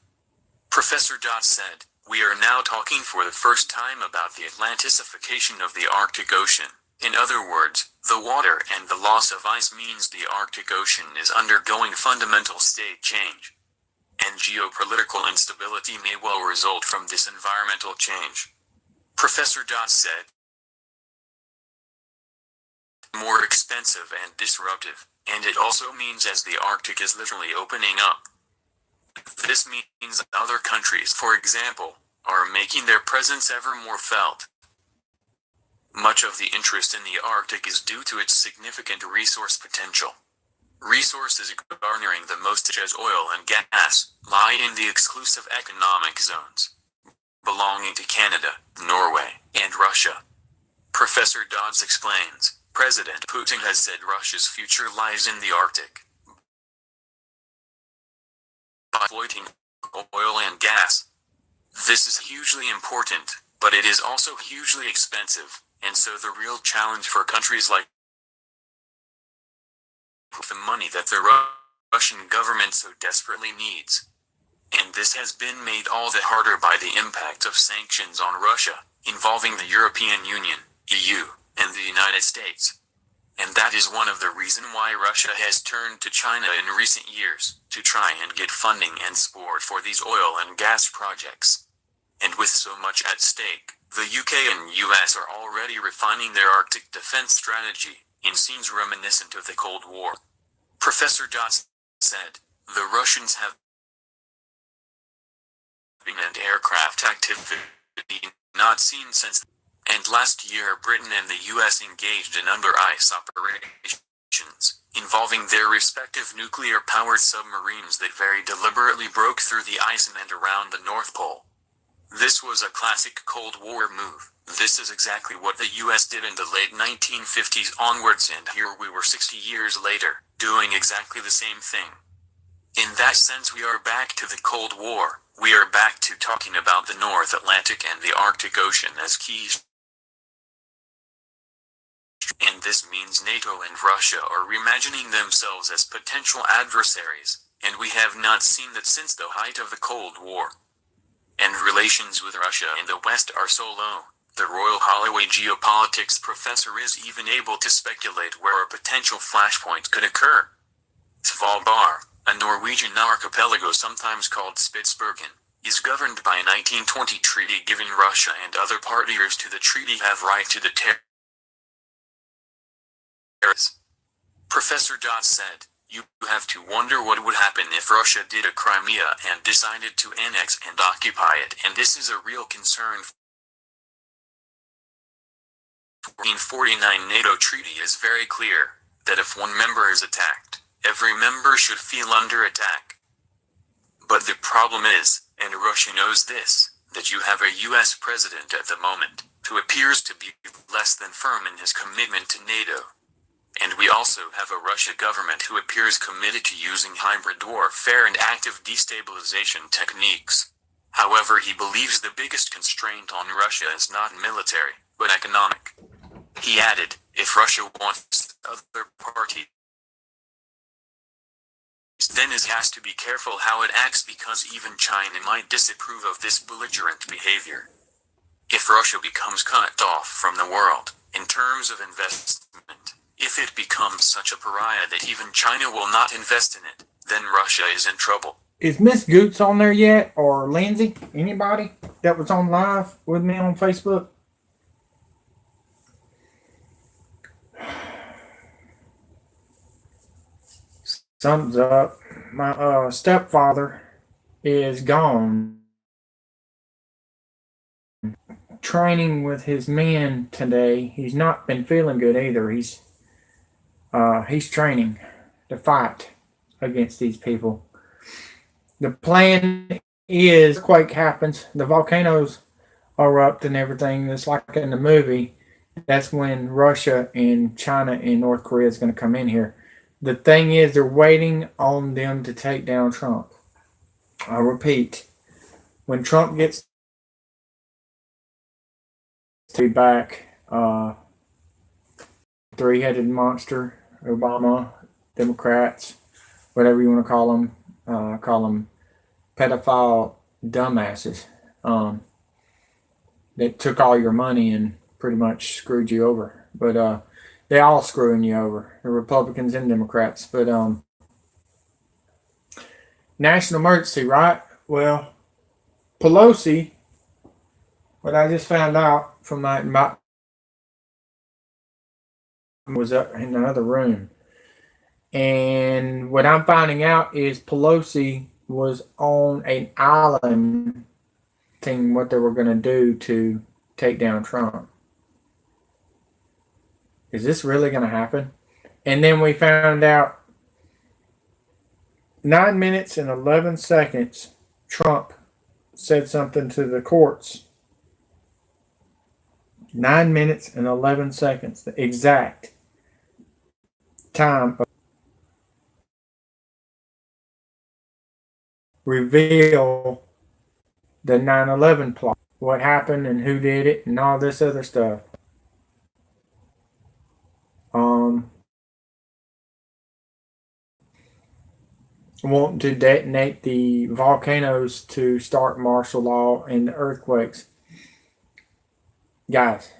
Professor Dodds said, "We are now talking for the first time about the Atlanticification of the Arctic Ocean. In other words, the water and the loss of ice means the Arctic Ocean is undergoing fundamental state change. And geopolitical instability may well result from this environmental change." Professor Dodds said, "More expensive and disruptive, and it also means as the Arctic is literally opening up. This means other countries, for example, are making their presence ever more felt. Much of the interest in the Arctic is due to its significant resource potential. Resources garnering the most, such as oil and gas, lie in the exclusive economic zones belonging to Canada, Norway, and Russia." Professor Professor Dodds explains, President Putin has said Russia's future lies in the Arctic. By exploiting oil and gas. This is hugely important, but it is also hugely expensive, and so the real challenge for countries like the money that the Russian government so desperately needs. And this has been made all the harder by the impact of sanctions on Russia, involving the European Union, EU, and the United States. And that is one of the reasons why Russia has turned to China in recent years, to try and get funding and support for these oil and gas projects. And with so much at stake, the UK and US are already refining their Arctic defense strategy, in scenes reminiscent of the Cold War. Professor Dodds said, the Russians have been an aircraft activity not seen since. And last year Britain and the US engaged in under-ice operations, involving their respective nuclear-powered submarines that very deliberately broke through the ice and around the North Pole. This was a classic Cold War move. This is exactly what the US did in the late 1950s onwards, and here we were 60 years later, doing exactly the same thing. In that sense, we are back to the Cold War. We are back to talking about the North Atlantic and the Arctic Ocean as keys. And this means NATO and Russia are reimagining themselves as potential adversaries, and we have not seen that since the height of the Cold War. And relations with Russia and the West are so low. The Royal Holloway geopolitics professor is even able to speculate where a potential flashpoint could occur. Svalbard, a Norwegian archipelago sometimes called Spitsbergen, is governed by a 1920 treaty giving Russia and other partiers to the treaty have right to the territory. Professor Dodds said, you have to wonder what would happen if Russia did a Crimea and decided to annex and occupy it, and this is a real concern. The 1949 NATO treaty is very clear, that if one member is attacked, every member should feel under attack. But the problem is, and Russia knows this, that you have a US president at the moment, who appears to be less than firm in his commitment to NATO. And we also have a Russia government who appears committed to using hybrid warfare and active destabilization techniques. However, he believes the biggest constraint on Russia is not military, but economic. He added, if Russia wants the other party, then it has to be careful how it acts, because even China might disapprove of this belligerent behavior. If Russia becomes cut off from the world, in terms of investment, if it becomes such a pariah that even China will not invest in it, then Russia is in trouble. Is Miss Goots on there yet? Or Lindsay? Anybody that was on live with me on Facebook? Something's up. My stepfather is gone. Training with his men today. He's not been feeling good either. He's training to fight against these people. The plan is, quake happens, the volcanoes erupt and everything. It's like in the movie. That's when Russia and China and North Korea is going to come in here. The thing is, they're waiting on them to take down Trump. I repeat, when Trump gets to be back, three-headed monster, Obama, Democrats, whatever you want to call them pedophile dumbasses that took all your money and pretty much screwed you over. But they all screwing you over, the Republicans and Democrats. But national emergency, right? Well, Pelosi, what I just found out from my was up in another room, and what I'm finding out is Pelosi was on an island thinking what they were going to do to take down Trump. Is this really going to happen? And then we found out 9 minutes and 11 seconds Trump said something to the courts 9 minutes and 11 seconds, the exact time of reveal the 9/11 plot, what happened and who did it and all this other stuff. Want to detonate the volcanoes to start martial law and the earthquakes. Guys,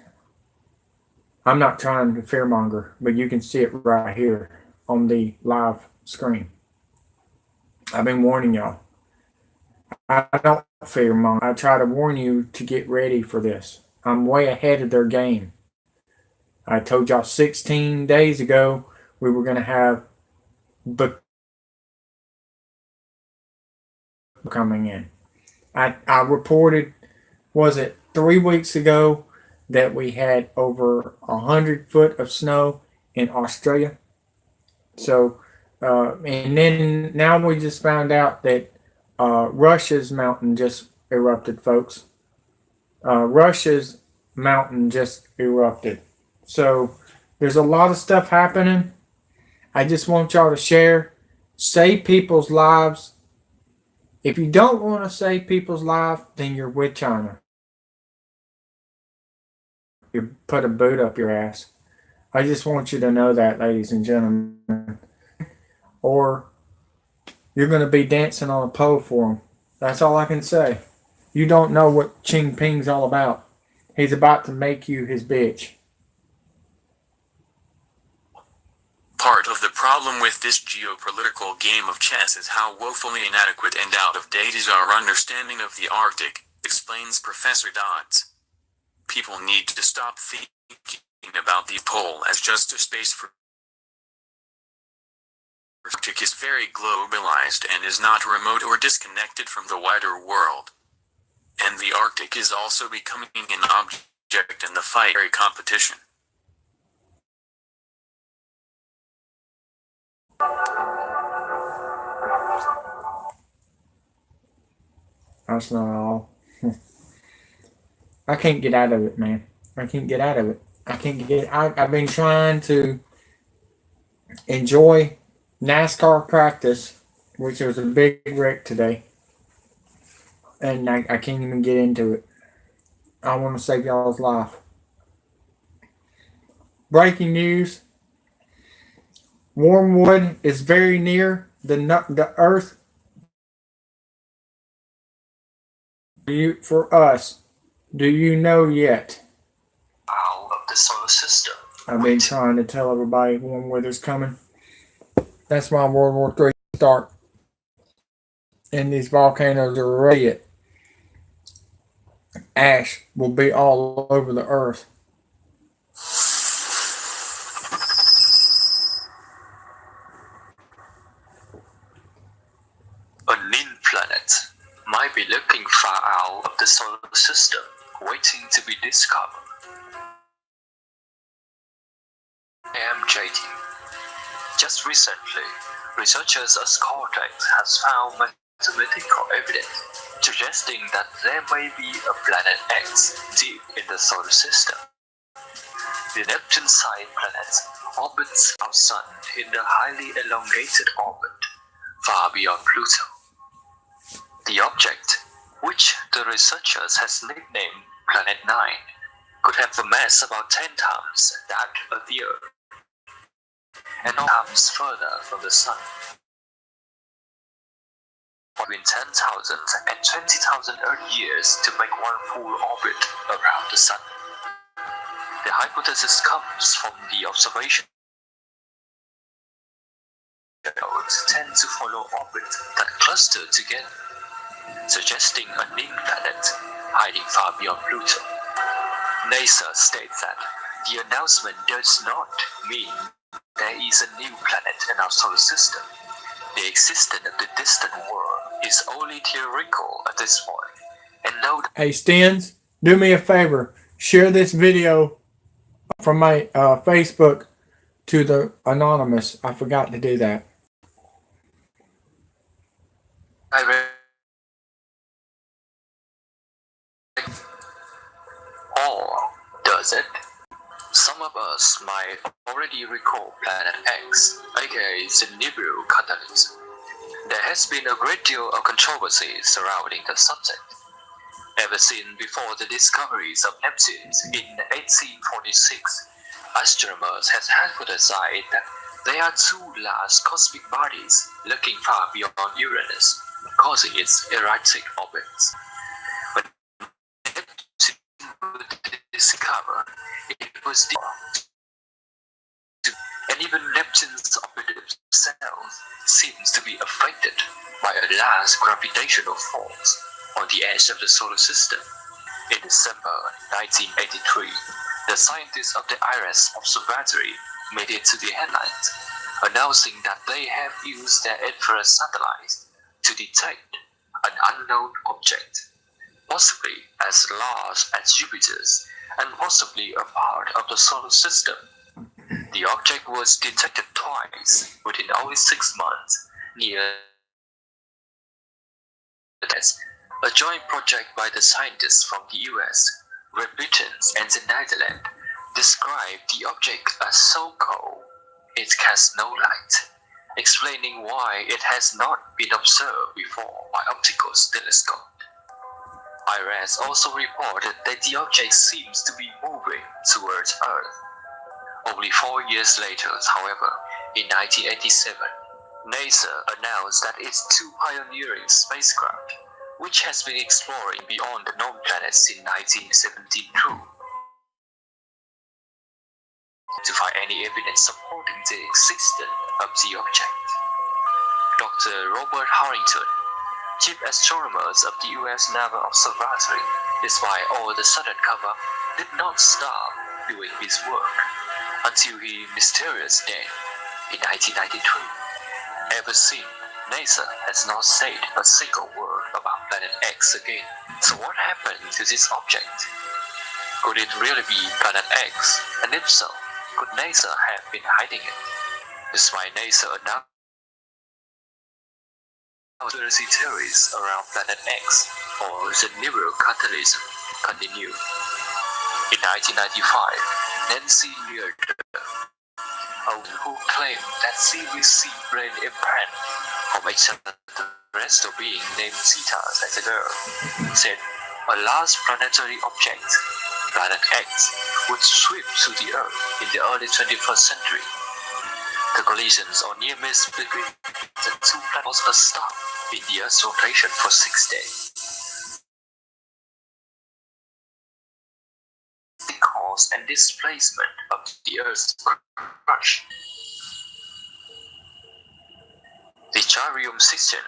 I'm not trying to fearmonger, but you can see it right here on the live screen. I've been warning y'all. I don't fearmonger. I try to warn you to get ready for this. I'm way ahead of their game. I told y'all 16 days ago we were going to have coming in. I reported, was it 3 weeks ago, that we had over 100 foot of snow in Australia. So, and then now we just found out that Russia's mountain just erupted, folks. Russia's mountain just erupted. So there's a lot of stuff happening. I just want y'all to share, save people's lives. If you don't want to save people's lives, then you're with China. You put a boot up your ass. I just want you to know that, ladies and gentlemen. Or you're going to be dancing on a pole for them. That's all I can say. You don't know what Xi Jinping's all about. He's about to make you his bitch. Part of the problem with this geopolitical game of chess is how woefully inadequate and out of date is our understanding of the Arctic, explains Professor Dodds. People need to stop thinking about the pole as just a space for the Arctic is very globalized and is not remote or disconnected from the wider world. And the Arctic is also becoming an object in the fiery competition. That's not all. I can't get out of it, man. I can't get out of it. I've been trying to enjoy NASCAR practice, which was a big wreck today. And I can't even get into it. I want to save y'all's life. Breaking news. Wormwood is very near the Earth. For us, do you know yet? Out of the solar system. I've been trying to tell everybody warm weather's coming. That's why World War III start. And these volcanoes are ready. Ash will be all over the earth. A new planet might be looking far out of the solar system, waiting to be discovered. I am JT. Just recently, researchers at Caltech has found mathematical evidence suggesting that there may be a planet X deep in the solar system. The Neptune-sized planet orbits our Sun in a highly elongated orbit, far beyond Pluto. The object, which the researchers has nicknamed Planet 9, could have a mass about 10 times that of the Earth, and times further from the Sun. Between 10,000 and 20,000 Earth years to make one full orbit around the Sun. The hypothesis comes from the observation nodes tend to follow orbits that cluster together, suggesting a new planet hiding far beyond Pluto. NASA states that the announcement does not mean there is a new planet in our solar system. The existence of the distant world is only theoretical at this point, and no. Hey, Stens, do me a favor. Share this video from my Facebook to the anonymous. I forgot to do that. Or does Some of us might already recall Planet X, aka the Nibiru catalyst. There has been a great deal of controversy surrounding the subject. Ever since before the discoveries of Neptune in 1846, astronomers have hypothesized that there are two large cosmic bodies looking far beyond Uranus, causing its erratic orbits. When Neptune was discovered, it was and even Neptune's orbit itself seems to be affected by a large gravitational force on the edge of the solar system. In December 1983, the scientists of the IRIS Observatory made it to the headlines, announcing that they have used their infrared satellites to detect an unknown object, possibly as large as Jupiter's and possibly a part of the solar system. The object was detected twice within only 6 months near a joint project by the scientists from the US, Great Britain, and the Netherlands described the object as so cold it casts no light, explaining why it has not been observed before by optical telescope. IRIS also reported that the object seems to be moving towards Earth. Only 4 years later, however, in 1987, NASA announced that its two pioneering spacecraft, which has been exploring beyond the known planets since 1972, to find any evidence supporting the existence of the object. Dr. Robert Harrington, chief astronomer of the US Naval Observatory, despite all the sudden cover, did not stop doing his work until he mysteriously died in 1993. Ever since, NASA has not said a single word about Planet X again. So what happened to this object? Could it really be Planet X? And if so, could NASA have been hiding it? Despite NASA announcing conspiracy theories around Planet X or the Nibiru catalyst continue. In 1995, Nancy Learder, a woman who claimed that she received brain implant from extraterrestrial being named Cetas as a girl, said a large planetary object, Planet X, would sweep through the Earth in the early 21st century. The collisions or near-miss between the two planets was a stop in the Earth's rotation for 6 days. The cause and displacement of the Earth's crush. The Jarium Sixteen,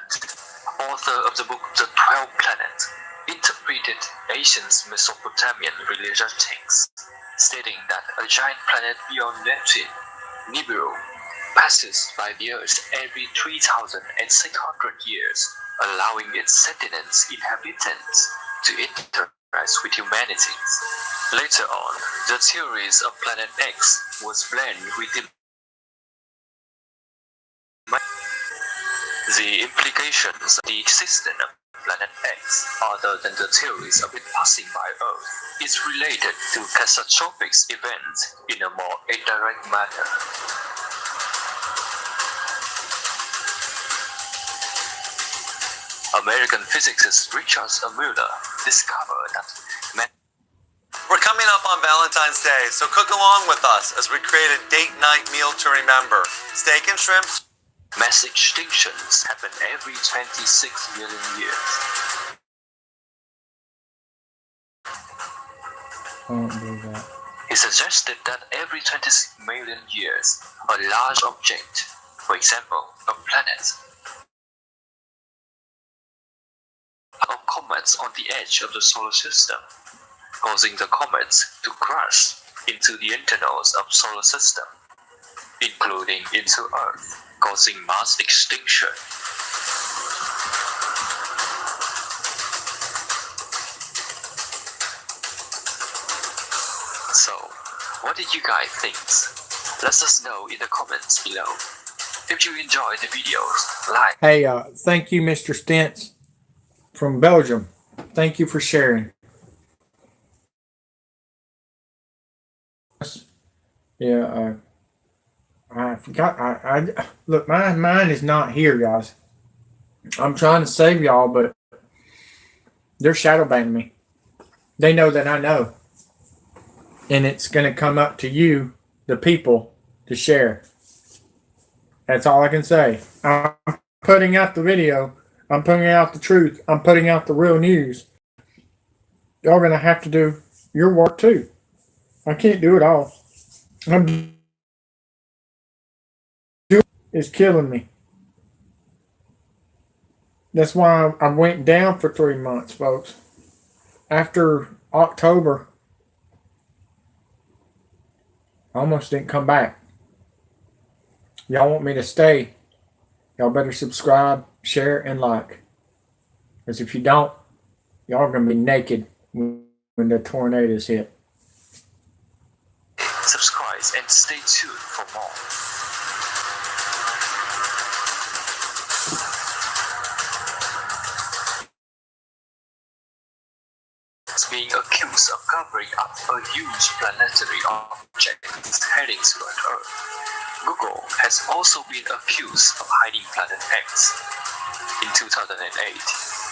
author of the book The 12 Planets, interpreted ancient Mesopotamian religious texts, stating that a giant planet beyond Neptune, Nibiru, passes by the Earth every 3,600 years, allowing its sentient inhabitants to interact with humanity. Later on, the theories of Planet X was blended with the implications of the existence of Planet X, other than the theories of it passing by Earth, is related to catastrophic events in a more indirect manner. American physicist Richard Muller discovered that we're coming up on Valentine's Day, so cook along with us as we create a date night meal to remember. Steak and shrimp. mass extinctions happen every 26 million years. I don't believe that. He suggested that every 26 million years, a large object, for example, a planet, or comets on the edge of the solar system, causing the comets to crash into the internals of solar system, including into Earth, causing mass extinction. So, what did you guys think? Let us know in the comments below. If you enjoyed the videos, like. Hey, thank you, Mr. Stentz from Belgium. Thank you for sharing. Yeah, I forgot. I look. My mind is not here, guys. I'm trying to save y'all, but they're shadow banning me. They know that I know, and it's going to come up to you, the people, to share. That's all I can say. I'm putting out the video. I'm putting out the truth. I'm putting out the real news. Y'all going to have to do your work too. I can't do it all. I'm doing it's killing me. That's why I went down for 3 months, folks. After October, I almost didn't come back. Y'all want me to stay? Y'all better subscribe, share, and like. Because if you don't, y'all are going to be naked when the tornadoes hit. Subscribe and stay tuned for more. Being accused of covering up a huge planetary object heading toward Earth. Google has also been accused of hiding Planet X. In 2008,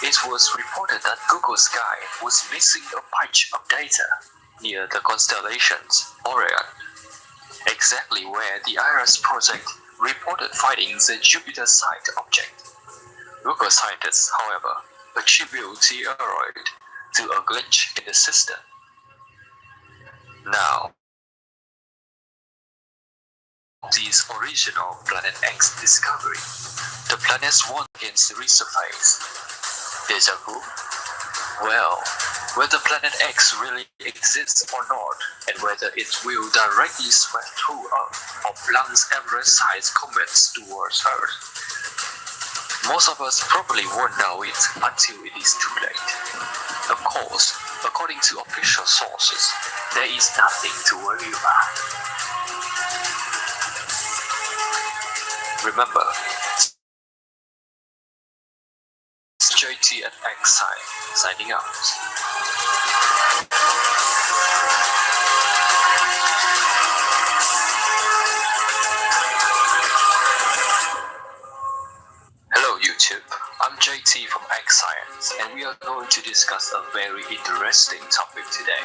it was reported that Google Sky was missing a patch of data near the constellations Orion, exactly where the IRIS project reported finding the Jupiter-sized object. Google scientists, however, attribute the error to a glitch in the system. Now, this original Planet X discovery, the planets once again resurface. Deja vu? Well, whether Planet X really exists or not, and whether it will directly sweep through Earth or plunge Everest-sized comets towards Earth, most of us probably won't know it until it is too late. Of course, according to official sources, there is nothing to worry about. Remember, JT and X signing out. Hello YouTube, I'm JT from X Science, and we are going to discuss a very interesting topic today.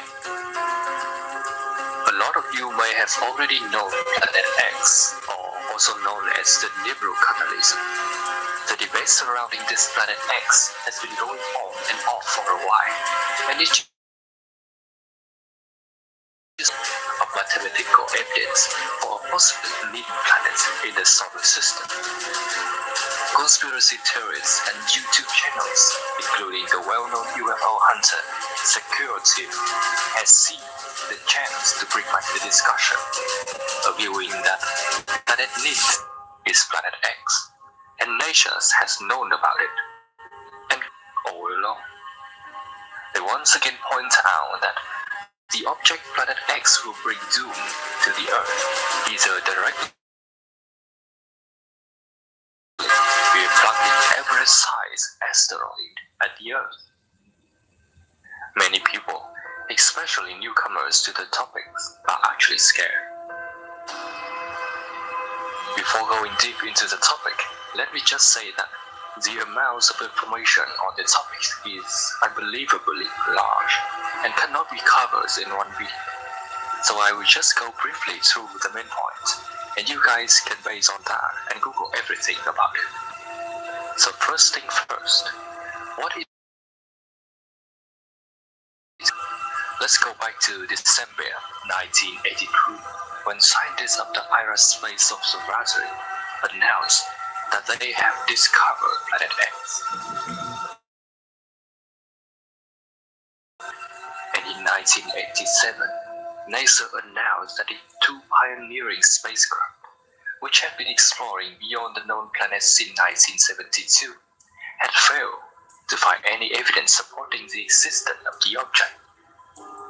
A lot of you may have already known Planet X, or also known as the Nebula catalysm. The debate surrounding this Planet X has been going on and off for a while, and it is of mathematical evidence for a possible living planet in the solar system. Conspiracy theorists and YouTube channels, including the well-known UFO hunter Security, has seen the chance to bring back the discussion, arguing that Planet Need is Planet X, and nations has known about it, and all along. They once again point out that the object Planet X will bring doom to the Earth is a direct Everest-sized asteroid at the Earth. Many people, especially newcomers to the topics, are actually scared. Before going deep into the topic, let me just say that the amount of information on the topic is unbelievably large and cannot be covered in one video. So I will just go briefly through the main points, and you guys can base on that and Google everything about it. So first thing first, what is... Let's go back to December 1982, when scientists of the IRIS Space Observatory announced that they have discovered Planet X. And in 1987, NASA announced that the two pioneering spacecraft, which had been exploring beyond the known planets since 1972, had failed to find any evidence supporting the existence of the object.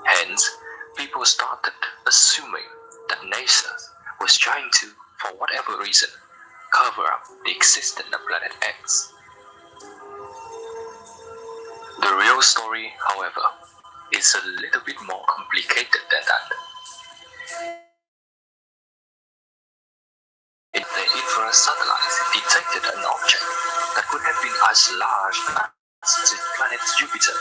Hence, people started assuming that NASA was trying to, for whatever reason, cover up the existence of Planet X. The real story, however, is a little bit more complicated than that. have been as large as the planet Jupiter,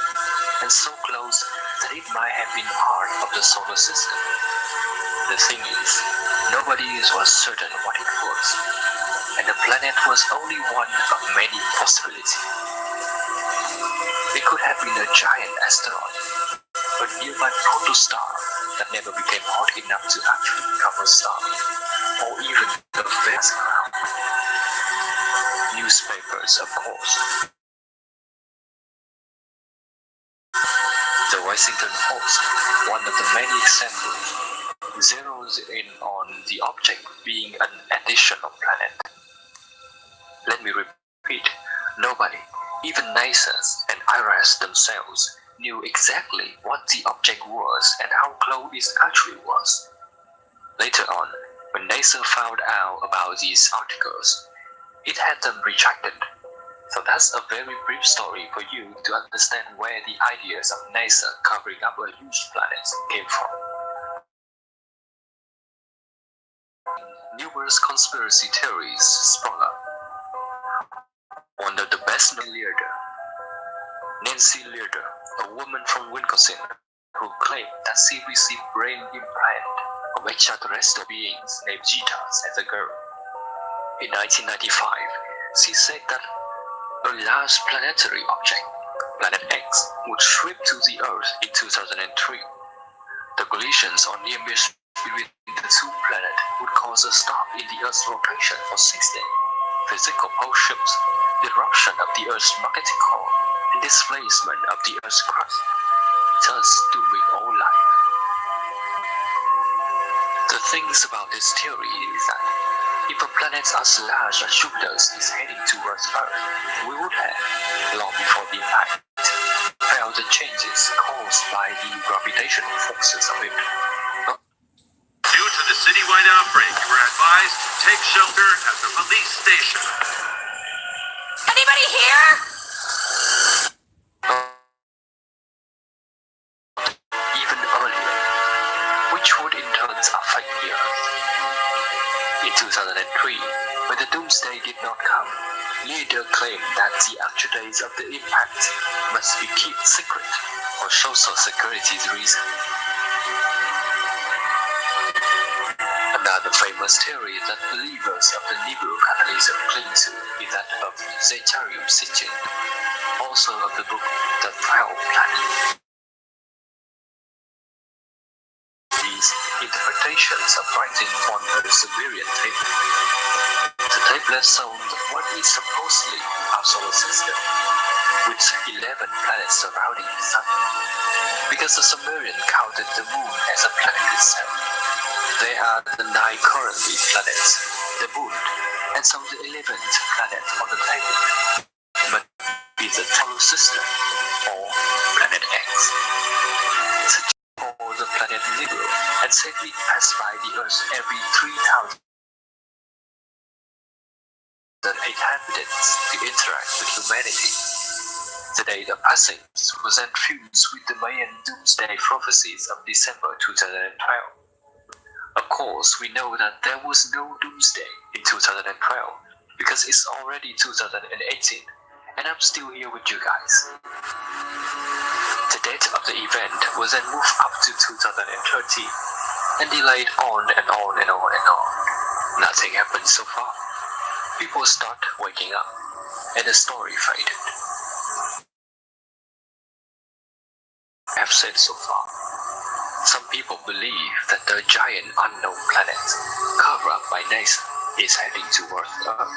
and so close that it might have been part of the solar system. The thing is, nobody was certain what it was, and the planet was only one of many possibilities. It could have been a giant asteroid, a nearby protostar that never became hot enough to actually become a star, or even a vast cloud. Newspapers, of course. The Washington Post, one of the many examples, zeroes in on the object being an additional planet. Let me repeat, nobody, even NASA and IRS themselves, knew exactly what the object was and how close it actually was. Later on, when NASA found out about these articles, it had them retracted. So that's a very brief story for you to understand where the ideas of NASA covering up a huge planet came from. Numerous conspiracy theories sprung up. One of the best known leader, Nancy Leader, a woman from Wisconsin, who claimed that she received brain implant from extraterrestrial beings named Zetas as a girl. In 1995, she said that a large planetary object, Planet X, would trip to the Earth in 2003. The collisions on near miss between the two planets would cause a stop in the Earth's rotation for 6 days, physical pole shifts, disruption of the Earth's magnetic core, and displacement of the Earth's crust, thus dooming all life. The things about this theory is that if a planet as large as Jupiter is heading towards Earth, we would have, long before the impact, felt the changes caused by the gravitational forces of it. Due to the citywide outbreak, you were advised to take shelter at the police station. Anybody here? Even earlier, which would in turn affect the Earth. In 2003, when the doomsday did not come, Leader claimed that the actual days of the impact must be kept secret for social security reasons. Another famous theory that believers of the Negro Catholicism cling to is that of Zeitarium Sitchin, also of the book The 12 Planets. These interpretations are writing on a Sumerian table. The tablet shows what is supposedly our solar system, with 11 planets surrounding the sun. Because the Sumerian counted the moon as a planet itself, there are the 9 currently planets, the moon, and so the 11th planet on the table must be the solar system, or Planet X. Or the planet Negro, and safely pass by the Earth every 3,000 inhabitants to interact with humanity. Today, the passage was infused with the Mayan doomsday prophecies of December 2012. Of course, we know that there was no doomsday in 2012 because it's already 2018, and I'm still here with you guys. The date of the event was then moved up to 2013 and delayed on and on and on and on. Nothing happened so far. People start waking up, and the story faded. I have said so far. Some people believe that the giant unknown planet, covered up by NASA, is heading towards Earth,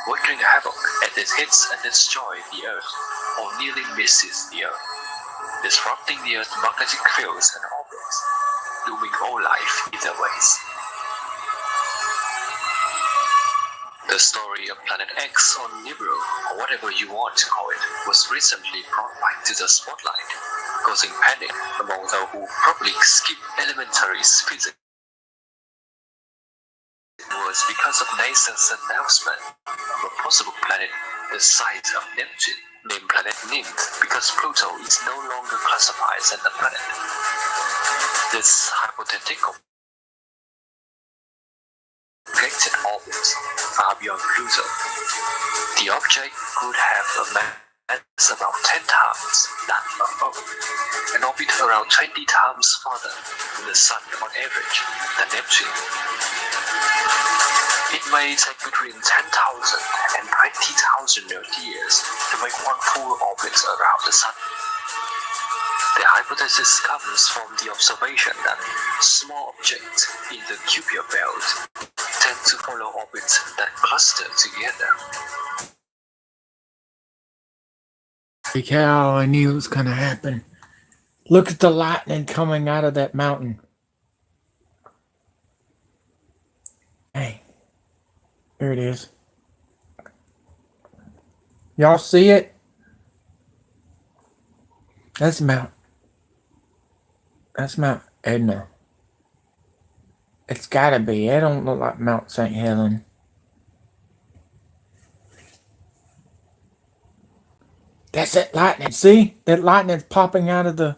wreaking havoc as it hits and destroys the Earth, or nearly misses the Earth, disrupting the Earth's magnetic fields and orbits, dooming all life either ways. The story of Planet X or Nibiru, or whatever you want to call it, was recently brought back to the spotlight, causing panic among those who probably skip elementary physics. It was because of NASA's announcement of a possible planet the size of Neptune, named Planet Nymph, because Pluto is no longer classified as a planet. This hypothetical projected orbit far beyond Pluto. The object could have a mass about 10 times that of Earth and orbit around 20 times farther from the Sun on average than Neptune. It may take between 10,000 and 20,000 Earth years to make one full orbit around the Sun. The hypothesis comes from the observation that small objects in the Kuiper belt tend to follow orbits that cluster together. Holy cow, I knew it was going to happen. Look at the lightning coming out of that mountain. Hey, there it is. Y'all see it? That's Mount Etna. It's gotta be. It don't look like Mount St. Helens. That's that lightning. See? That lightning's popping out of the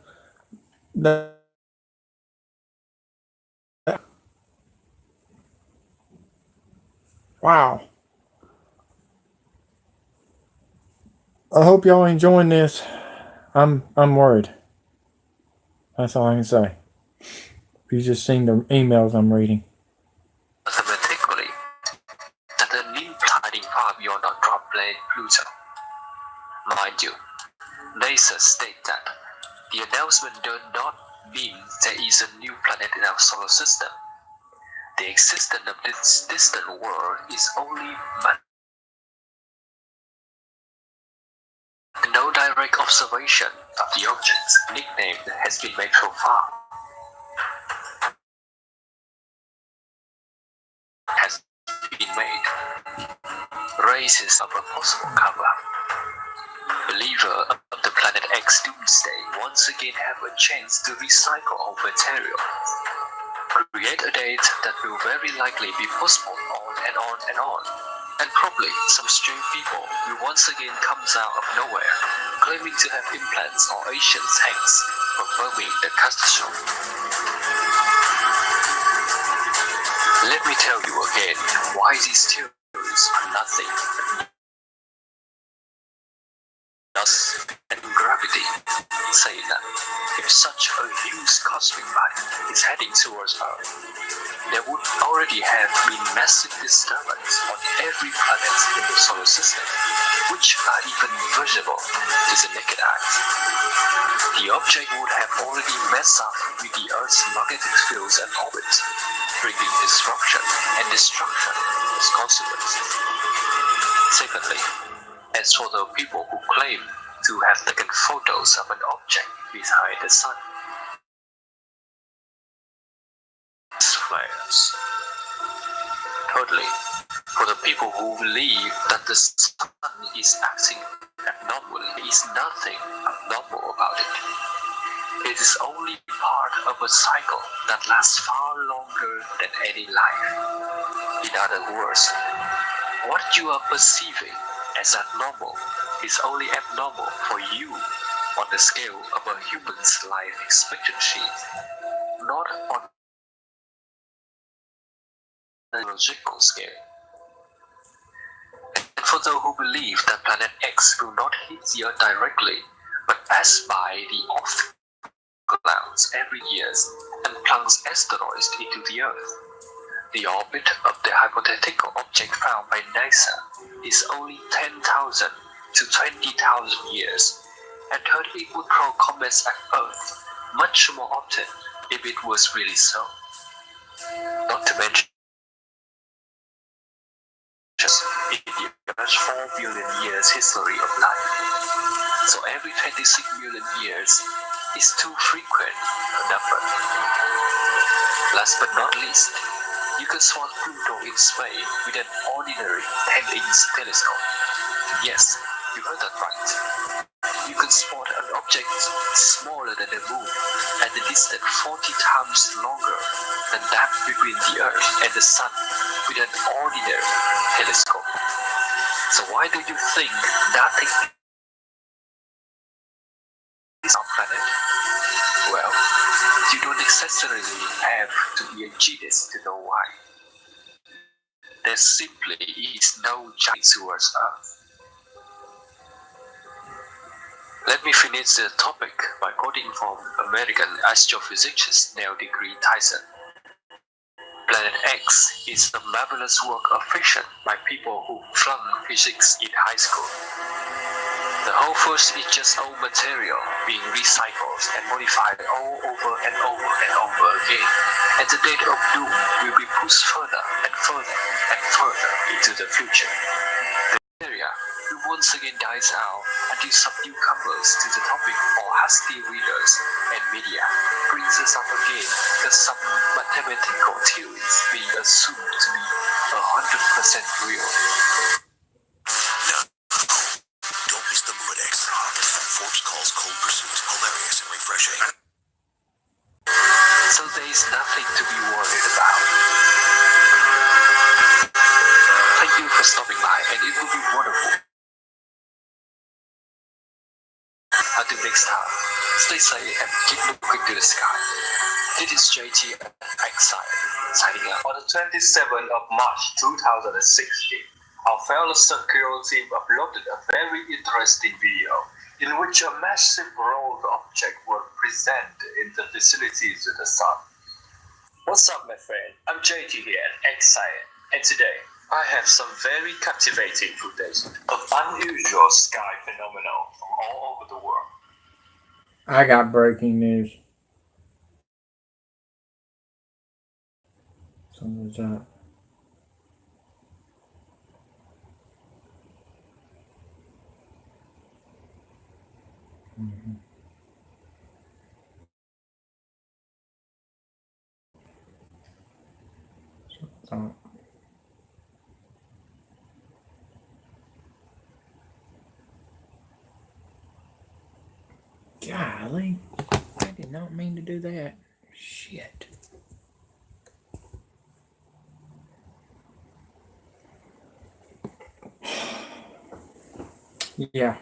wow. I hope y'all enjoying this. I'm worried. That's all I can say. You just seen the emails I'm reading. Mathematically, that the new hiding far beyond our dwarf planet Pluto. Mind you, NASA state that the announcement does not mean there is a new planet in our solar system. The existence of this distant world is only no direct observation of the object's nickname has been made so far. Has been made. Races of a possible cover-up. Believer of the Planet X doomsday once again have a chance to recycle our material. Create a date that will very likely be postponed on and on and on. And probably some strange people will once again come out of nowhere, claiming to have implants or Asian tanks, confirming the catastrophe. Let me tell you again why these theories are nothing but dust and gravity. Say that if such a huge cosmic body is heading towards Earth, there would already have been massive disturbance on every planet in the solar system, which are even visible to the naked eye. The object would have already messed up with the Earth's magnetic fields and orbits, bringing disruption and destruction as consequences. Secondly, as for the people who claim to have taken photos of an object behind the sun, flares. Thirdly, for the people who believe that the sun is acting abnormally, there is nothing abnormal about it. It is only part of a cycle that lasts far longer than any life. In other words, what you are perceiving as abnormal is only abnormal for you on the scale of a human's life expectancy, not on a logical scale. And for those who believe that Planet X will not hit the Earth directly, but pass by the off clouds every year and plunge asteroids into the Earth, the orbit of the hypothetical object found by NASA is only 10,000 to 20,000 years, and third, it would throw comets at Earth much more often if it was really so. Not to mention, in the Earth's 4 billion years history of life, so every 26 million years is too frequent a number. Last but not least, you can spot Pluto in space with an ordinary 10-inch telescope. Yes, you heard that right. You can spot an object smaller than the moon at a distance 40 times longer than that between the Earth and the Sun with an ordinary telescope. So why do you think nothing is our planet? Well, you don't necessarily have to be a genius to know why. there simply is no giant towards Earth. Let me finish the topic by quoting from American astrophysicist Neil deGrasse Tyson. Planet X is a marvelous work of fiction by people who flunk physics in high school. The whole verse is just old material being recycled and modified all over and over and over again, and the date of doom will be pushed further and further and further into the future. The area will once again dies out until some newcomers to the topic or hasty readers and media brings us up again because some mathematical theories being assumed to be 100% real. Don't miss the Budex. Forbes calls Cold Pursuit hilarious and refreshing. So there is nothing to be worried about. Thank you for stopping by, and it will be wonderful. Until next time, stay safe and keep looking to the sky. This is JT Exile, signing out. On the 27th of March 2016, our fellow Secure team uploaded a very interesting video in which a massive rolled object was presented in the vicinity to the sun. What's up, my friend? I'm JT here at Exile, and today I have some very captivating footage of unusual sky phenomena from all over the world. I got breaking news. Something's up. Mm-hmm. Something's up. Golly, I did not mean to do that. Shit. Yeah.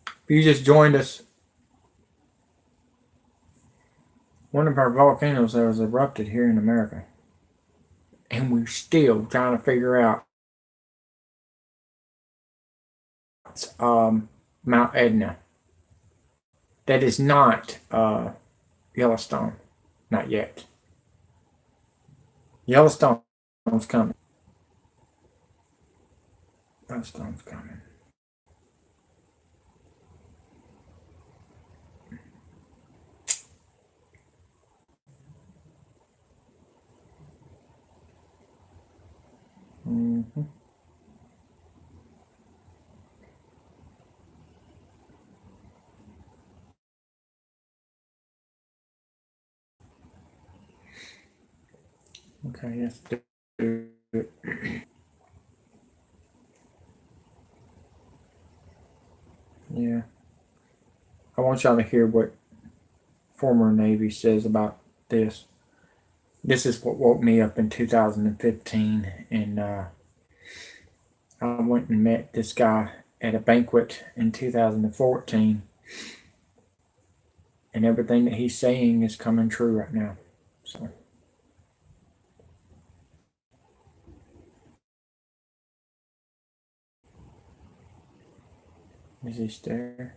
If you just joined us, one of our volcanoes that was erupted here in America. And we're still trying to figure out Mount Etna. That is not Yellowstone. Not yet. Yellowstone's coming. Yellowstone's coming. Mm-hmm. Okay, let's do it. Yeah. I want y'all to hear what former Navy says about this. This is what woke me up in 2015, and I went and met this guy at a banquet in 2014, and everything that he's saying is coming true right now. So. Is he there?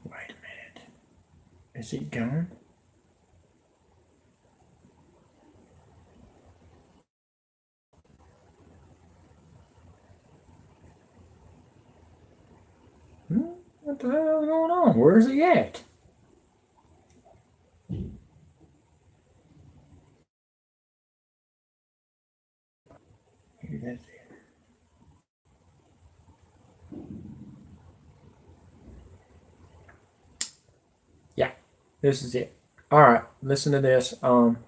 Wait a minute. Is he gone? What the hell is going on? Where's he at? Maybe that's it. Yeah, this is it. All right, listen to this. I don't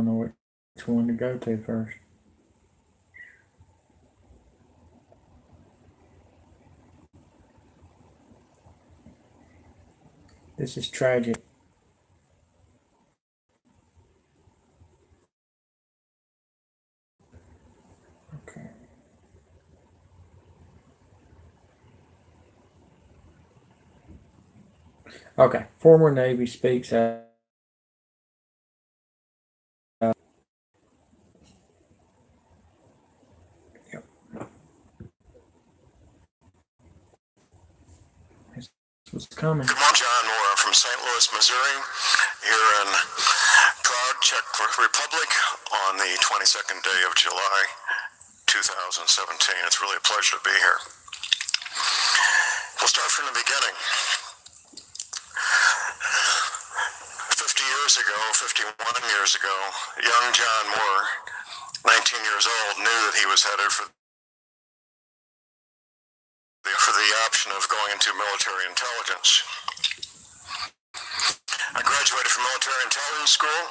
know which one to go to first. This is tragic. Okay. Former Navy speaks out. Yep. This was coming. Good morning, John Moore from St. Louis, Missouri, here in proud Czech Republic on the 22nd day of July, 2017. It's really a pleasure to be here. We'll start from the beginning. 51 years ago, young John Moore, 19 years old, knew that he was headed for the option of going into military intelligence. I graduated from military intelligence school,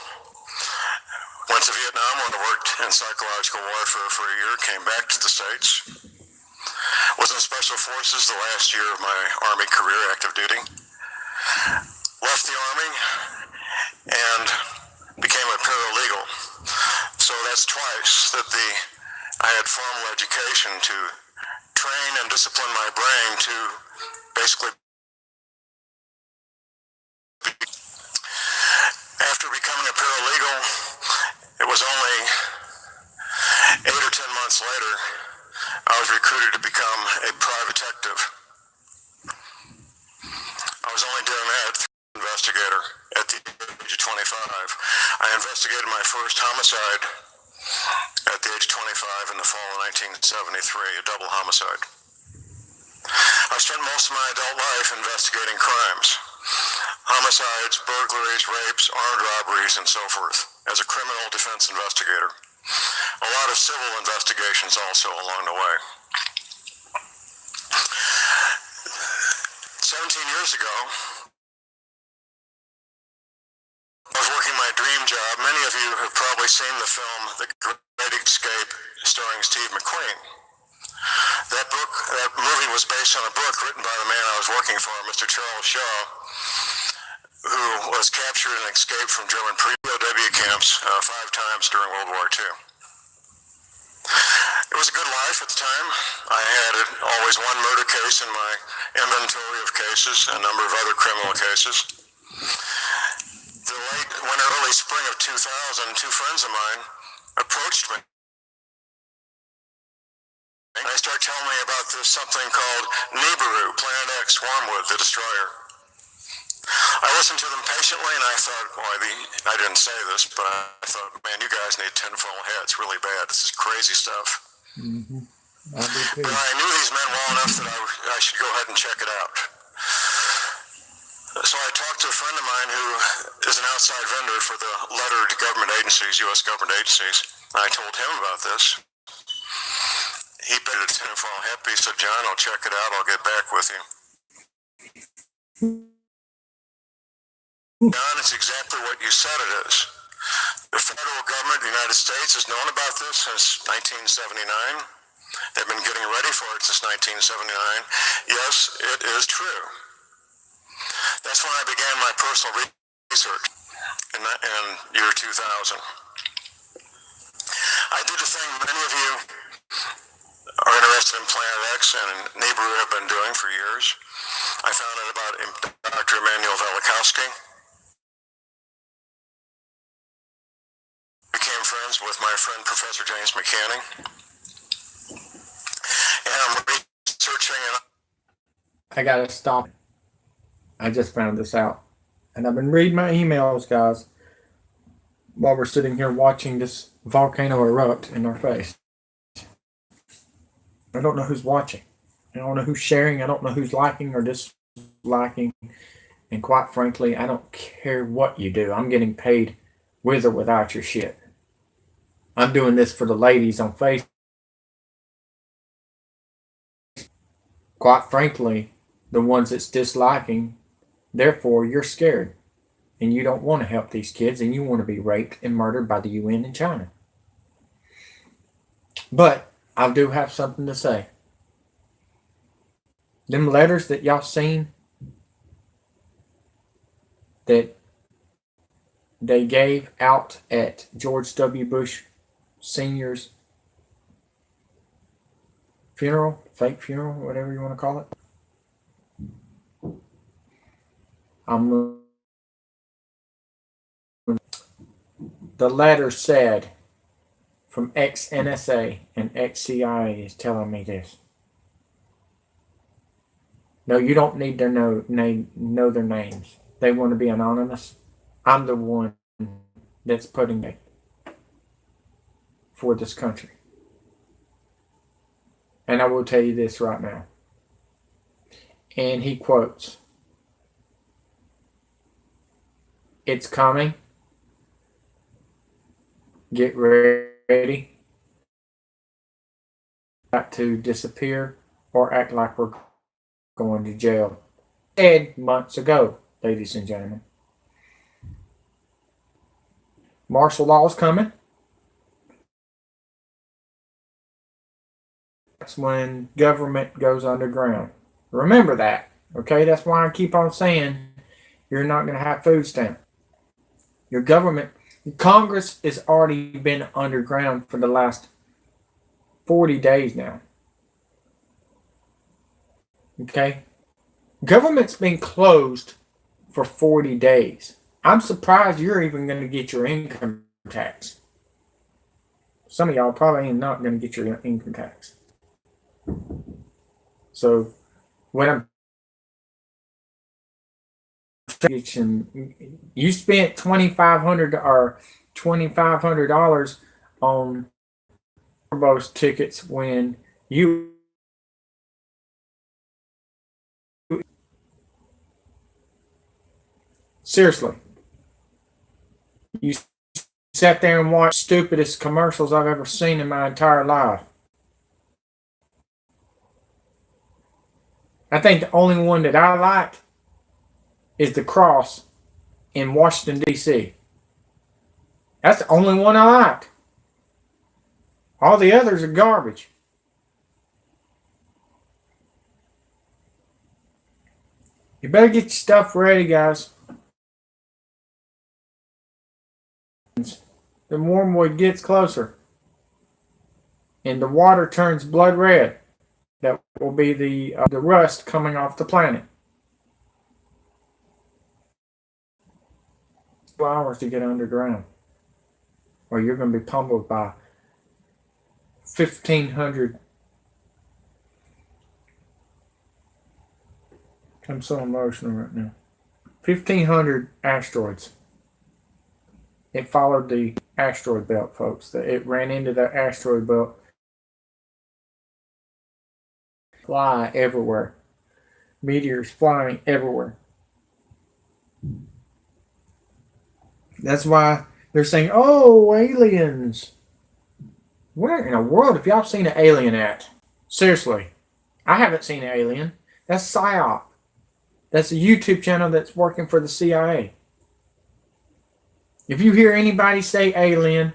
went to Vietnam where I worked in psychological warfare for a year, came back to the States, was in Special Forces the last year of my Army career, active duty, left the Army, and became a paralegal. So that's twice that I had formal education to train and discipline my brain to basically. After becoming a paralegal, it was only 8 or 10 months later, I was recruited to become a private detective. I was only doing that investigator at the age of 25. I investigated my first homicide at the age of 25 in the fall of 1973, a double homicide. I spent most of my adult life investigating crimes, homicides, burglaries, rapes, armed robberies, and so forth, as a criminal defense investigator. A lot of civil investigations also along the way. 17 years ago, I was working my dream job. Many of you have probably seen the film The Great Escape, starring Steve McQueen. That movie was based on a book written by the man I was working for, Mr. Charles Shaw, who was captured and escaped from German POW camps 5 times during World War II. It was a good life at the time. I had always one murder case in my inventory of cases, a number of other criminal cases. Early spring of 2000, 2 friends of mine approached me. And they started telling me about this something called Nibiru, Planet X, Wormwood, the destroyer. I listened to them patiently, and I thought, well, I didn't say this, but I thought, man, you guys need tinfoil hats really bad. This is crazy stuff. Mm-hmm. I do too. But I knew these men well enough that I should go ahead and check it out. So I talked to a friend of mine who is an outside vendor for the lettered government agencies, U.S. government agencies. And I told him about this. He paid a tinfoil hat piece. He said, John, I'll check it out. I'll get back with you. John, it's exactly what you said it is. The federal government of the United States has known about this since 1979. They've been getting ready for it since 1979. Yes, it is true. That's when I began my personal research in year 2000. I did the thing many of you are interested in Planet X and Nibiru have been doing for years. I found out about Dr. Emmanuel Velikovsky. Became friends with my friend Professor James McCanning. And I'm researching and I gotta stop. I just found this out. And I've been reading my emails, guys, while we're sitting here watching this volcano erupt in our face. I don't know who's watching. I don't know who's sharing. I don't know who's liking or disliking. And quite frankly, I don't care what you do. I'm getting paid with or without your shit. I'm doing this for the ladies on Facebook. Quite frankly, the ones that's disliking, therefore you're scared. And you don't want to help these kids, and you want to be raped and murdered by the UN in China. But I do have something to say. Them letters that y'all seen that they gave out at George W. Bush Sr.'s funeral, fake funeral, whatever you want to call it. I'm. The letter said from ex-NSA and ex-CIA is telling me this. No, you don't need to know their names. They want to be anonymous. I'm the one that's putting it for this country. And I will tell you this right now. And he quotes, "It's coming. Get ready. Got to disappear or act like we're going to jail." Said months ago, ladies and gentlemen. Martial law is coming. That's when government goes underground. Remember that, okay? That's why I keep on saying you're not going to have food stamp. Your government, Congress has already been underground for the last 40 days now. Okay? Government's been closed for 40 days. I'm surprised you're even going to get your income tax. Some of y'all probably ain't not going to get your income tax. So, when I'm you spent $2,500 on Turbo's tickets when you seriously, you sat there and watched stupidest commercials I've ever seen in my entire life. I think the only one that I liked is the cross in Washington, D.C. That's the only one I liked. All the others are garbage. You better get your stuff ready, guys. The wormwood gets closer. And the water turns blood red. That will be the rust coming off the planet. 2 hours to get underground. Or you're going to be pummeled by 1,500. I'm so emotional right now. 1,500 asteroids. It followed the asteroid belt, folks. It ran into the asteroid belt. Fly everywhere. Meteors flying everywhere. That's why they're saying, "Oh, aliens." Where in the world have y'all seen an alien at? Seriously. I haven't seen an alien. That's PSYOP. That's a YouTube channel that's working for the CIA. If you hear anybody say alien,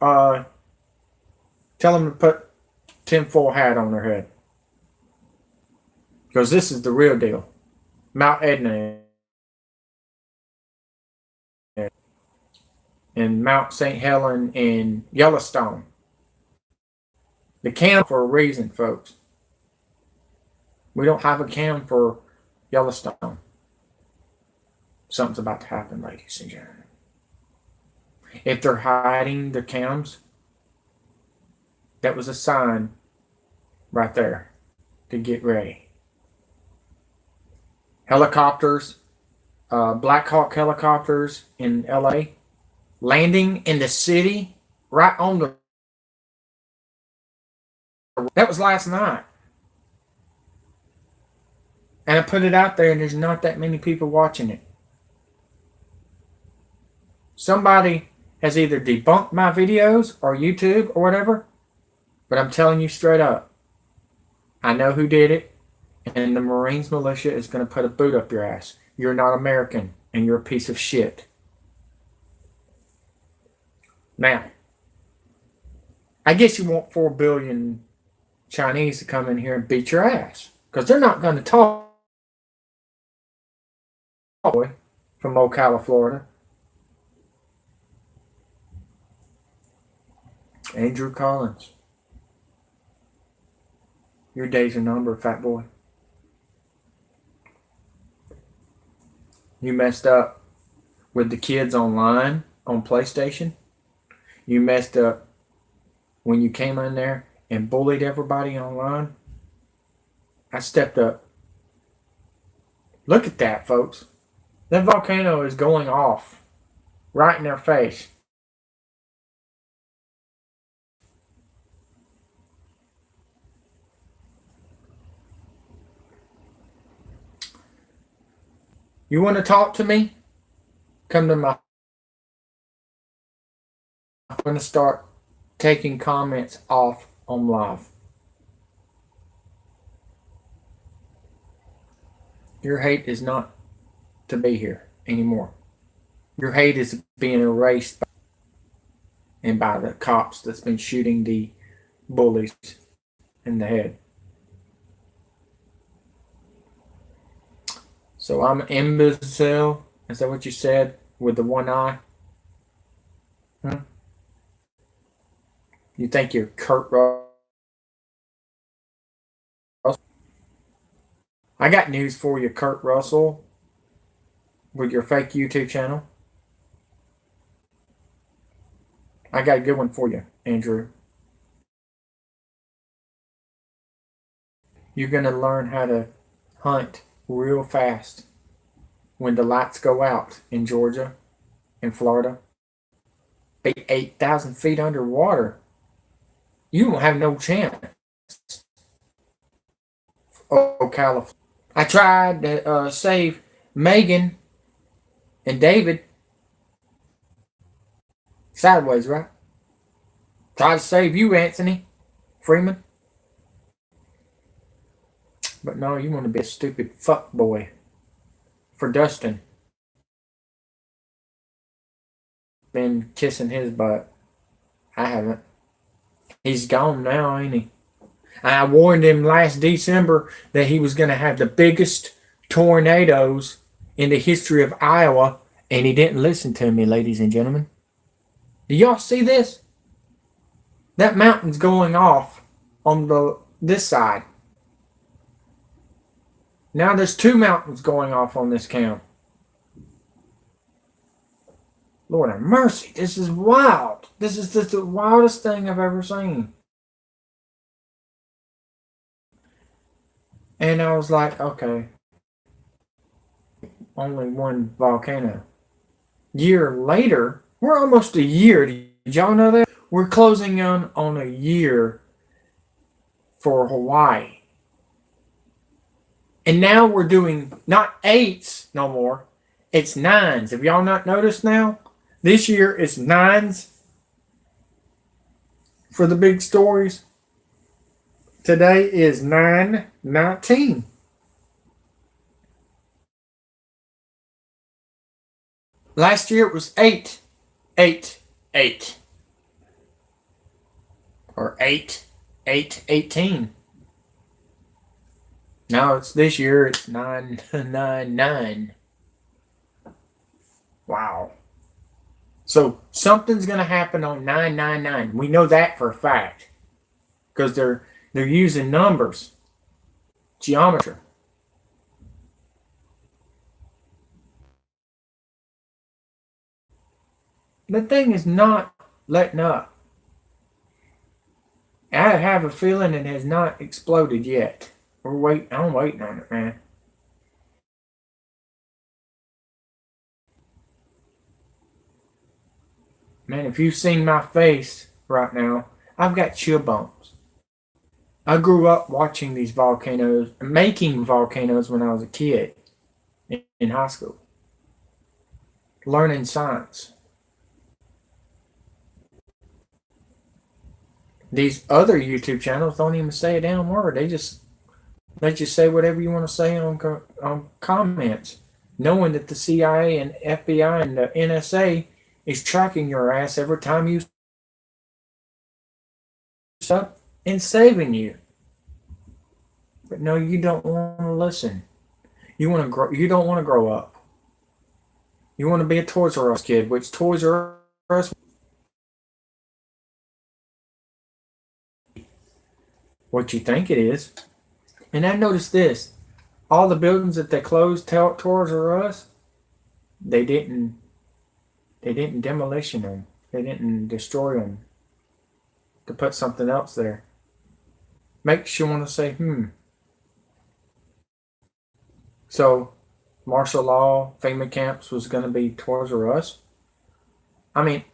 tell them to put tinfoil hat on their head. Because this is the real deal. Mount Etna and Mount St. Helens and Yellowstone. The cam for a reason, folks. We don't have a cam for Yellowstone. Something's about to happen, ladies and gentlemen. If they're hiding the cams, that was a sign right there to get ready. Helicopters, Black Hawk helicopters in LA, landing in the city right on the. That was last night. And I put it out there and there's not that many people watching it. Somebody has either debunked my videos or YouTube or whatever, but I'm telling you straight up, I know who did it, and the Marines militia is going to put a boot up your ass. You're not American, and you're a piece of shit. Now, I guess you want 4 billion Chinese to come in here and beat your ass, because they're not going to talk from Ocala, Florida. Andrew Collins. Your days are numbered, fat boy. You messed up with the kids online on PlayStation. You messed up when you came in there and bullied everybody online. I stepped up. Look at that, folks. That volcano is going off right in their face. You want to talk to me? Come to my... I'm going to start taking comments off on live. Your hate is not to be here anymore. Your hate is being erased by the cops that's been shooting the bullies in the head. So I'm an imbecile. Is that what you said? With the one eye? You think you're Kurt Russell? I got news for you, Kurt Russell, with your fake YouTube channel. I got a good one for you, Andrew. You're going to learn how to hunt real fast when the lights go out in Georgia and Florida. 8,000 feet underwater. You don't have no chance. Oh, California. I tried to save Megan and David. Sideways, right? Tried to save you, Anthony Freeman. But no, you want to be a stupid fuck boy for Dustin. Been kissing his butt. I haven't. He's gone now, ain't he? I warned him last December that he was going to have the biggest tornadoes in the history of Iowa, and he didn't listen to me, ladies and gentlemen. Do y'all see this? That mountain's going off on this side. Now there's two mountains going off on this count. Lord have mercy, this is wild. This is just the wildest thing I've ever seen. And I was like, okay, only one volcano. Year later, we're almost a year. Did y'all know that? We're closing on a year for Hawaii. And now we're doing not 8s no more. It's 9s. Have y'all not noticed now? This year it's 9s for the big stories. Today is 9/19. Last year it was 8/8/8. Or 8/8/18. Now it's this year it's 9/9/9. Wow. So something's going to happen on 9/9/9. We know that for a fact. Because they're using numbers. Geometry. The thing is not letting up. I have a feeling it has not exploded yet. I'm waiting on it, man. Man, if you've seen my face right now, I've got chill bumps. I grew up watching these volcanoes, making volcanoes when I was a kid in high school. Learning science. These other YouTube channels don't even say a damn word. They just say whatever you want to say on comments, knowing that the CIA and FBI and the NSA is tracking your ass every time you up and saving you. But no, you don't want to listen. You want to grow. You don't want to grow up. You want to be a Toys R Us kid, which Toys R Us. What you think it is. And I noticed this. All the buildings that they closed, Toys R Us, They didn't. They didn't demolition them. They didn't destroy them to put something else there. Makes you want to say, So, martial law, FEMA camps was going to be Toys R Us. I mean,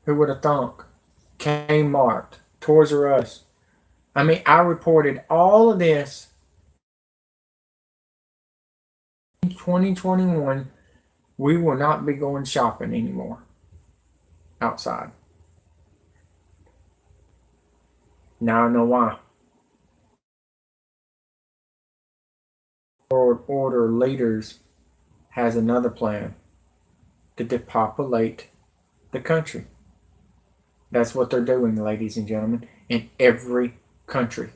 who would have thunk? Kmart, Toys R Us. I mean, I reported all of this in 2021. We will not be going shopping anymore outside. Now I know why. World Order leaders has another plan to depopulate the country. That's what they're doing, ladies and gentlemen, in every country.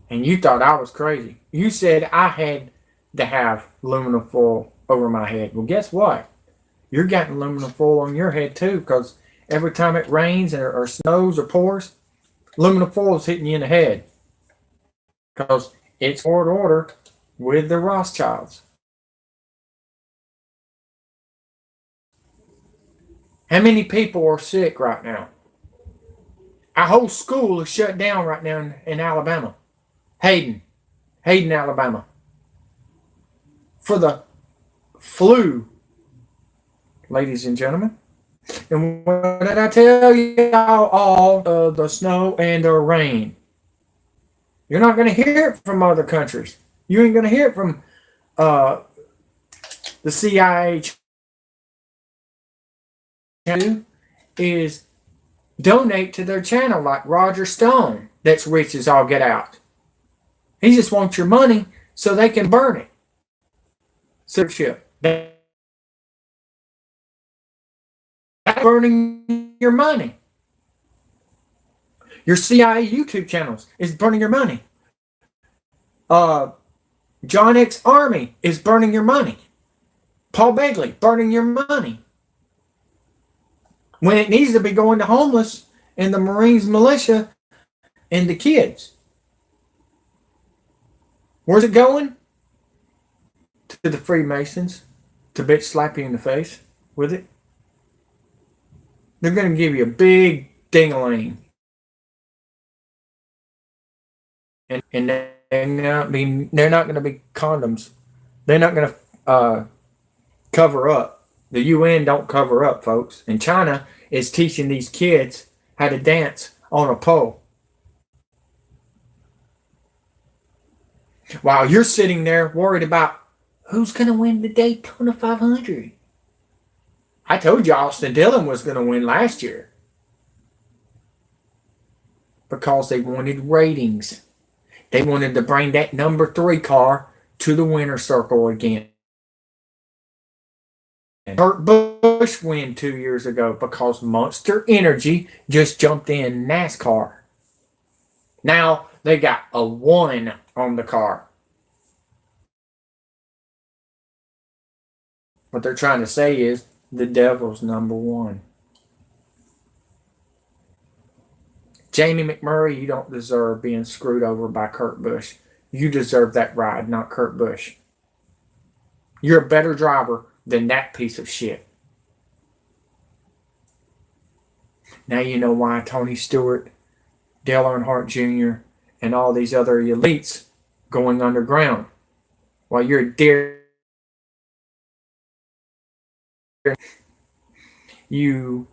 And you thought I was crazy. You said I had to have aluminum foil over my head. Well, guess what? You're getting aluminum foil on your head too, because every time it rains or snows or pours, aluminum foil is hitting you in the head. Because it's World Order with the Rothschilds. How many people are sick right now? Our whole school is shut down right now in Alabama. Hayden, Alabama. For the flu, ladies and gentlemen. And what did I tell you all of the snow and the rain? You're not going to hear it from other countries. You ain't going to hear it from the CIA. Is donate to their channel like Roger Stone, that's rich as all get out. He just wants your money so they can burn it. Censorship. That's burning your money. Your CIA YouTube channels is burning your money. John X Army is burning your money. Paul Begley burning your money. When it needs to be going to homeless and the Marines militia and the kids. Where's it going? To the Freemasons to bitch slap you in the face with it. They're going to give you a big ding-a-ling. And they're not going to be condoms. They're not going to cover up. The UN don't cover up, folks. And China is teaching these kids how to dance on a pole. While you're sitting there worried about who's going to win the Daytona 500. I told you Austin Dillon was going to win last year. Because they wanted ratings. They wanted to bring that number 3 car to the winner's circle again. Kurt Busch won 2 years ago because Monster Energy just jumped in NASCAR. Now they got a 1 on the car. What they're trying to say is the devil's number 1. Jamie McMurray, you don't deserve being screwed over by Kurt Busch. You deserve that ride, not Kurt Busch. You're a better driver than that piece of shit. Now you know why Tony Stewart, Dale Earnhardt Jr., and all these other elites going underground. While you're dear, you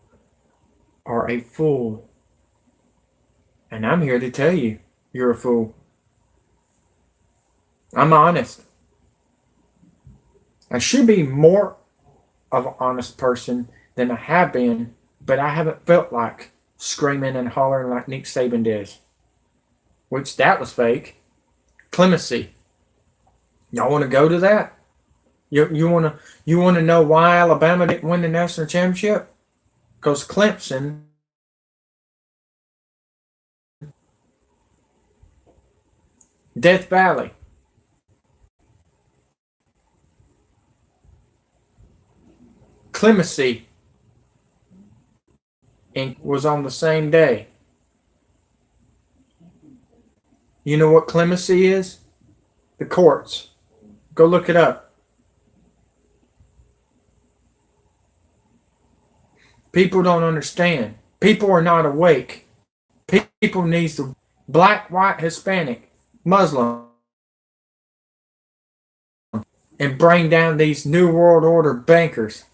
are a fool. And I'm here to tell you, you're a fool. I'm honest. I should be more of an honest person than I have been, but I haven't felt like screaming and hollering like Nick Saban does. Which that was fake. Clemency. Y'all want to go to that? You want to know why Alabama didn't win the national championship? Because Clemson Death Valley. Clemency was on the same day. You know what clemency is? The courts. Go look it up. People don't understand. People are not awake. People need to black, white, Hispanic, Muslim, and bring down these New World Order bankers.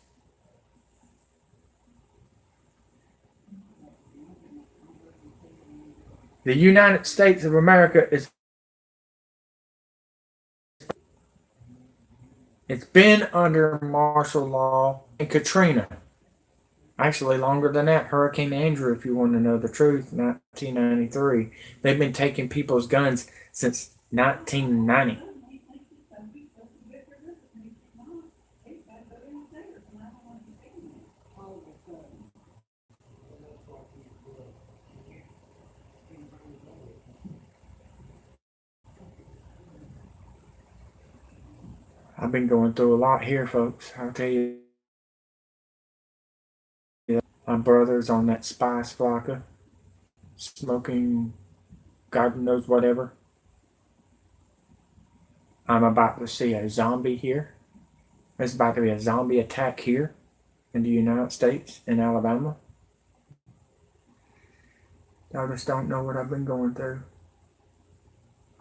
The United States of America is it's been under martial law and Katrina. Actually, longer than that, Hurricane Andrew, if you want to know the truth, 1993. They've been taking people's guns since 1990. I've been going through a lot here, folks. I'll tell you. My brother's on that spice flocker, smoking God knows whatever. I'm about to see a zombie here. There's about to be a zombie attack here in the United States, in Alabama. I just don't know what I've been going through.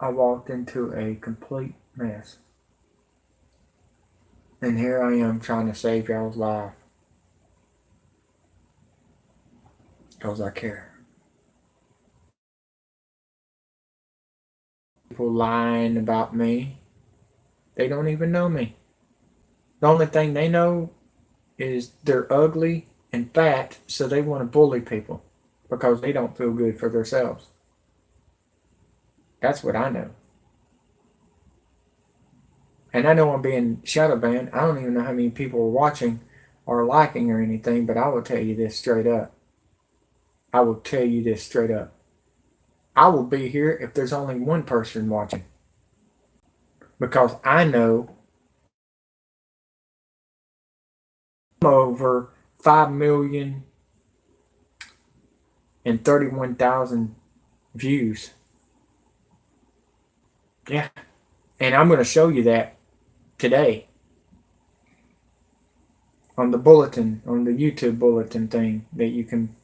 I walked into a complete mess. And here I am trying to save y'all's life. Because I care. People lying about me. They don't even know me. The only thing they know is they're ugly and fat, so they want to bully people because they don't feel good for themselves. That's what I know. And I know I'm being shadow banned. I don't even know how many people are watching or liking or anything, but I will tell you this straight up. I will tell you this straight up. I will be here if there's only one person watching. Because I know I'm over 5,031,000 views. Yeah. And I'm going to show you that today on the bulletin, on the YouTube bulletin thing that you can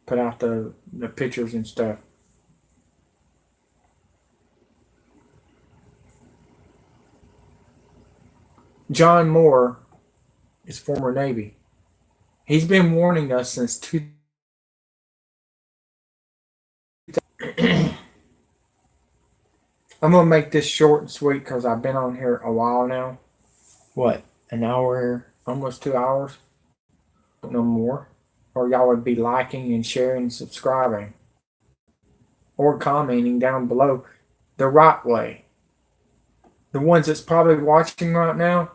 put out the pictures and stuff. John Moore is former Navy. He's been warning us since 2000. I'm going to make this short and sweet because I've been on here a while now. What? An hour? Almost 2 hours? No more. Or y'all would be liking and sharing and subscribing. Or commenting down below the right way. The ones that's probably watching right now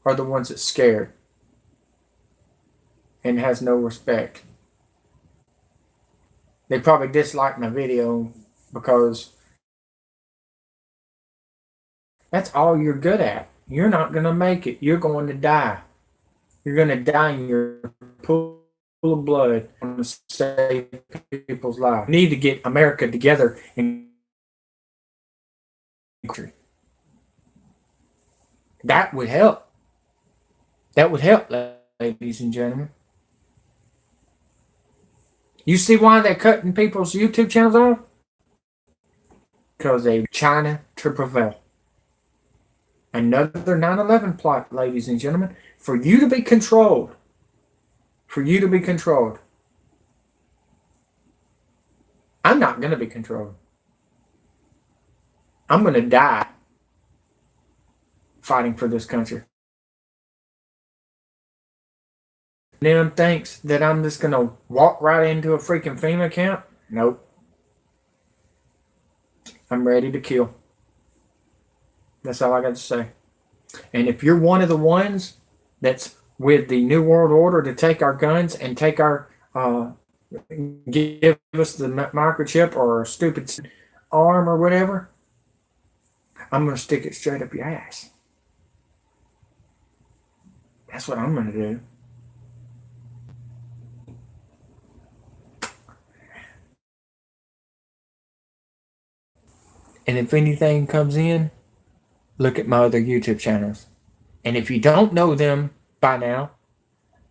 are the ones that's scared and has no respect. They probably dislike my video because that's all you're good at. You're not going to make it. You're going to die. You're going to die in your pool of blood to save people's lives. You need to get America together and that would help. That would help, ladies and gentlemen. You see why they're cutting people's YouTube channels off? Because they China to prevail. Another 9/11 plot, ladies and gentlemen, for you to be controlled. For you to be controlled. I'm not going to be controlled. I'm going to die fighting for this country. Them thinks that I'm just going to walk right into a freaking FEMA camp? Nope. I'm ready to kill. That's all I got to say. And if you're one of the ones that's with the New World Order to take our guns and take our, give us the microchip or a stupid arm or whatever, I'm going to stick it straight up your ass. That's what I'm going to do. And if anything comes in, look at my other YouTube channels. And if you don't know them by now,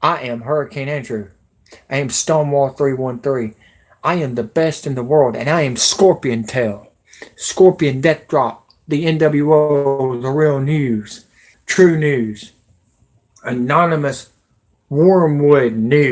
I am Hurricane Andrew. I am Stonewall 313. I am the best in the world, and I am Scorpion Tail. Scorpion Death Drop, the NWO, the real news, true news, anonymous Wormwood news.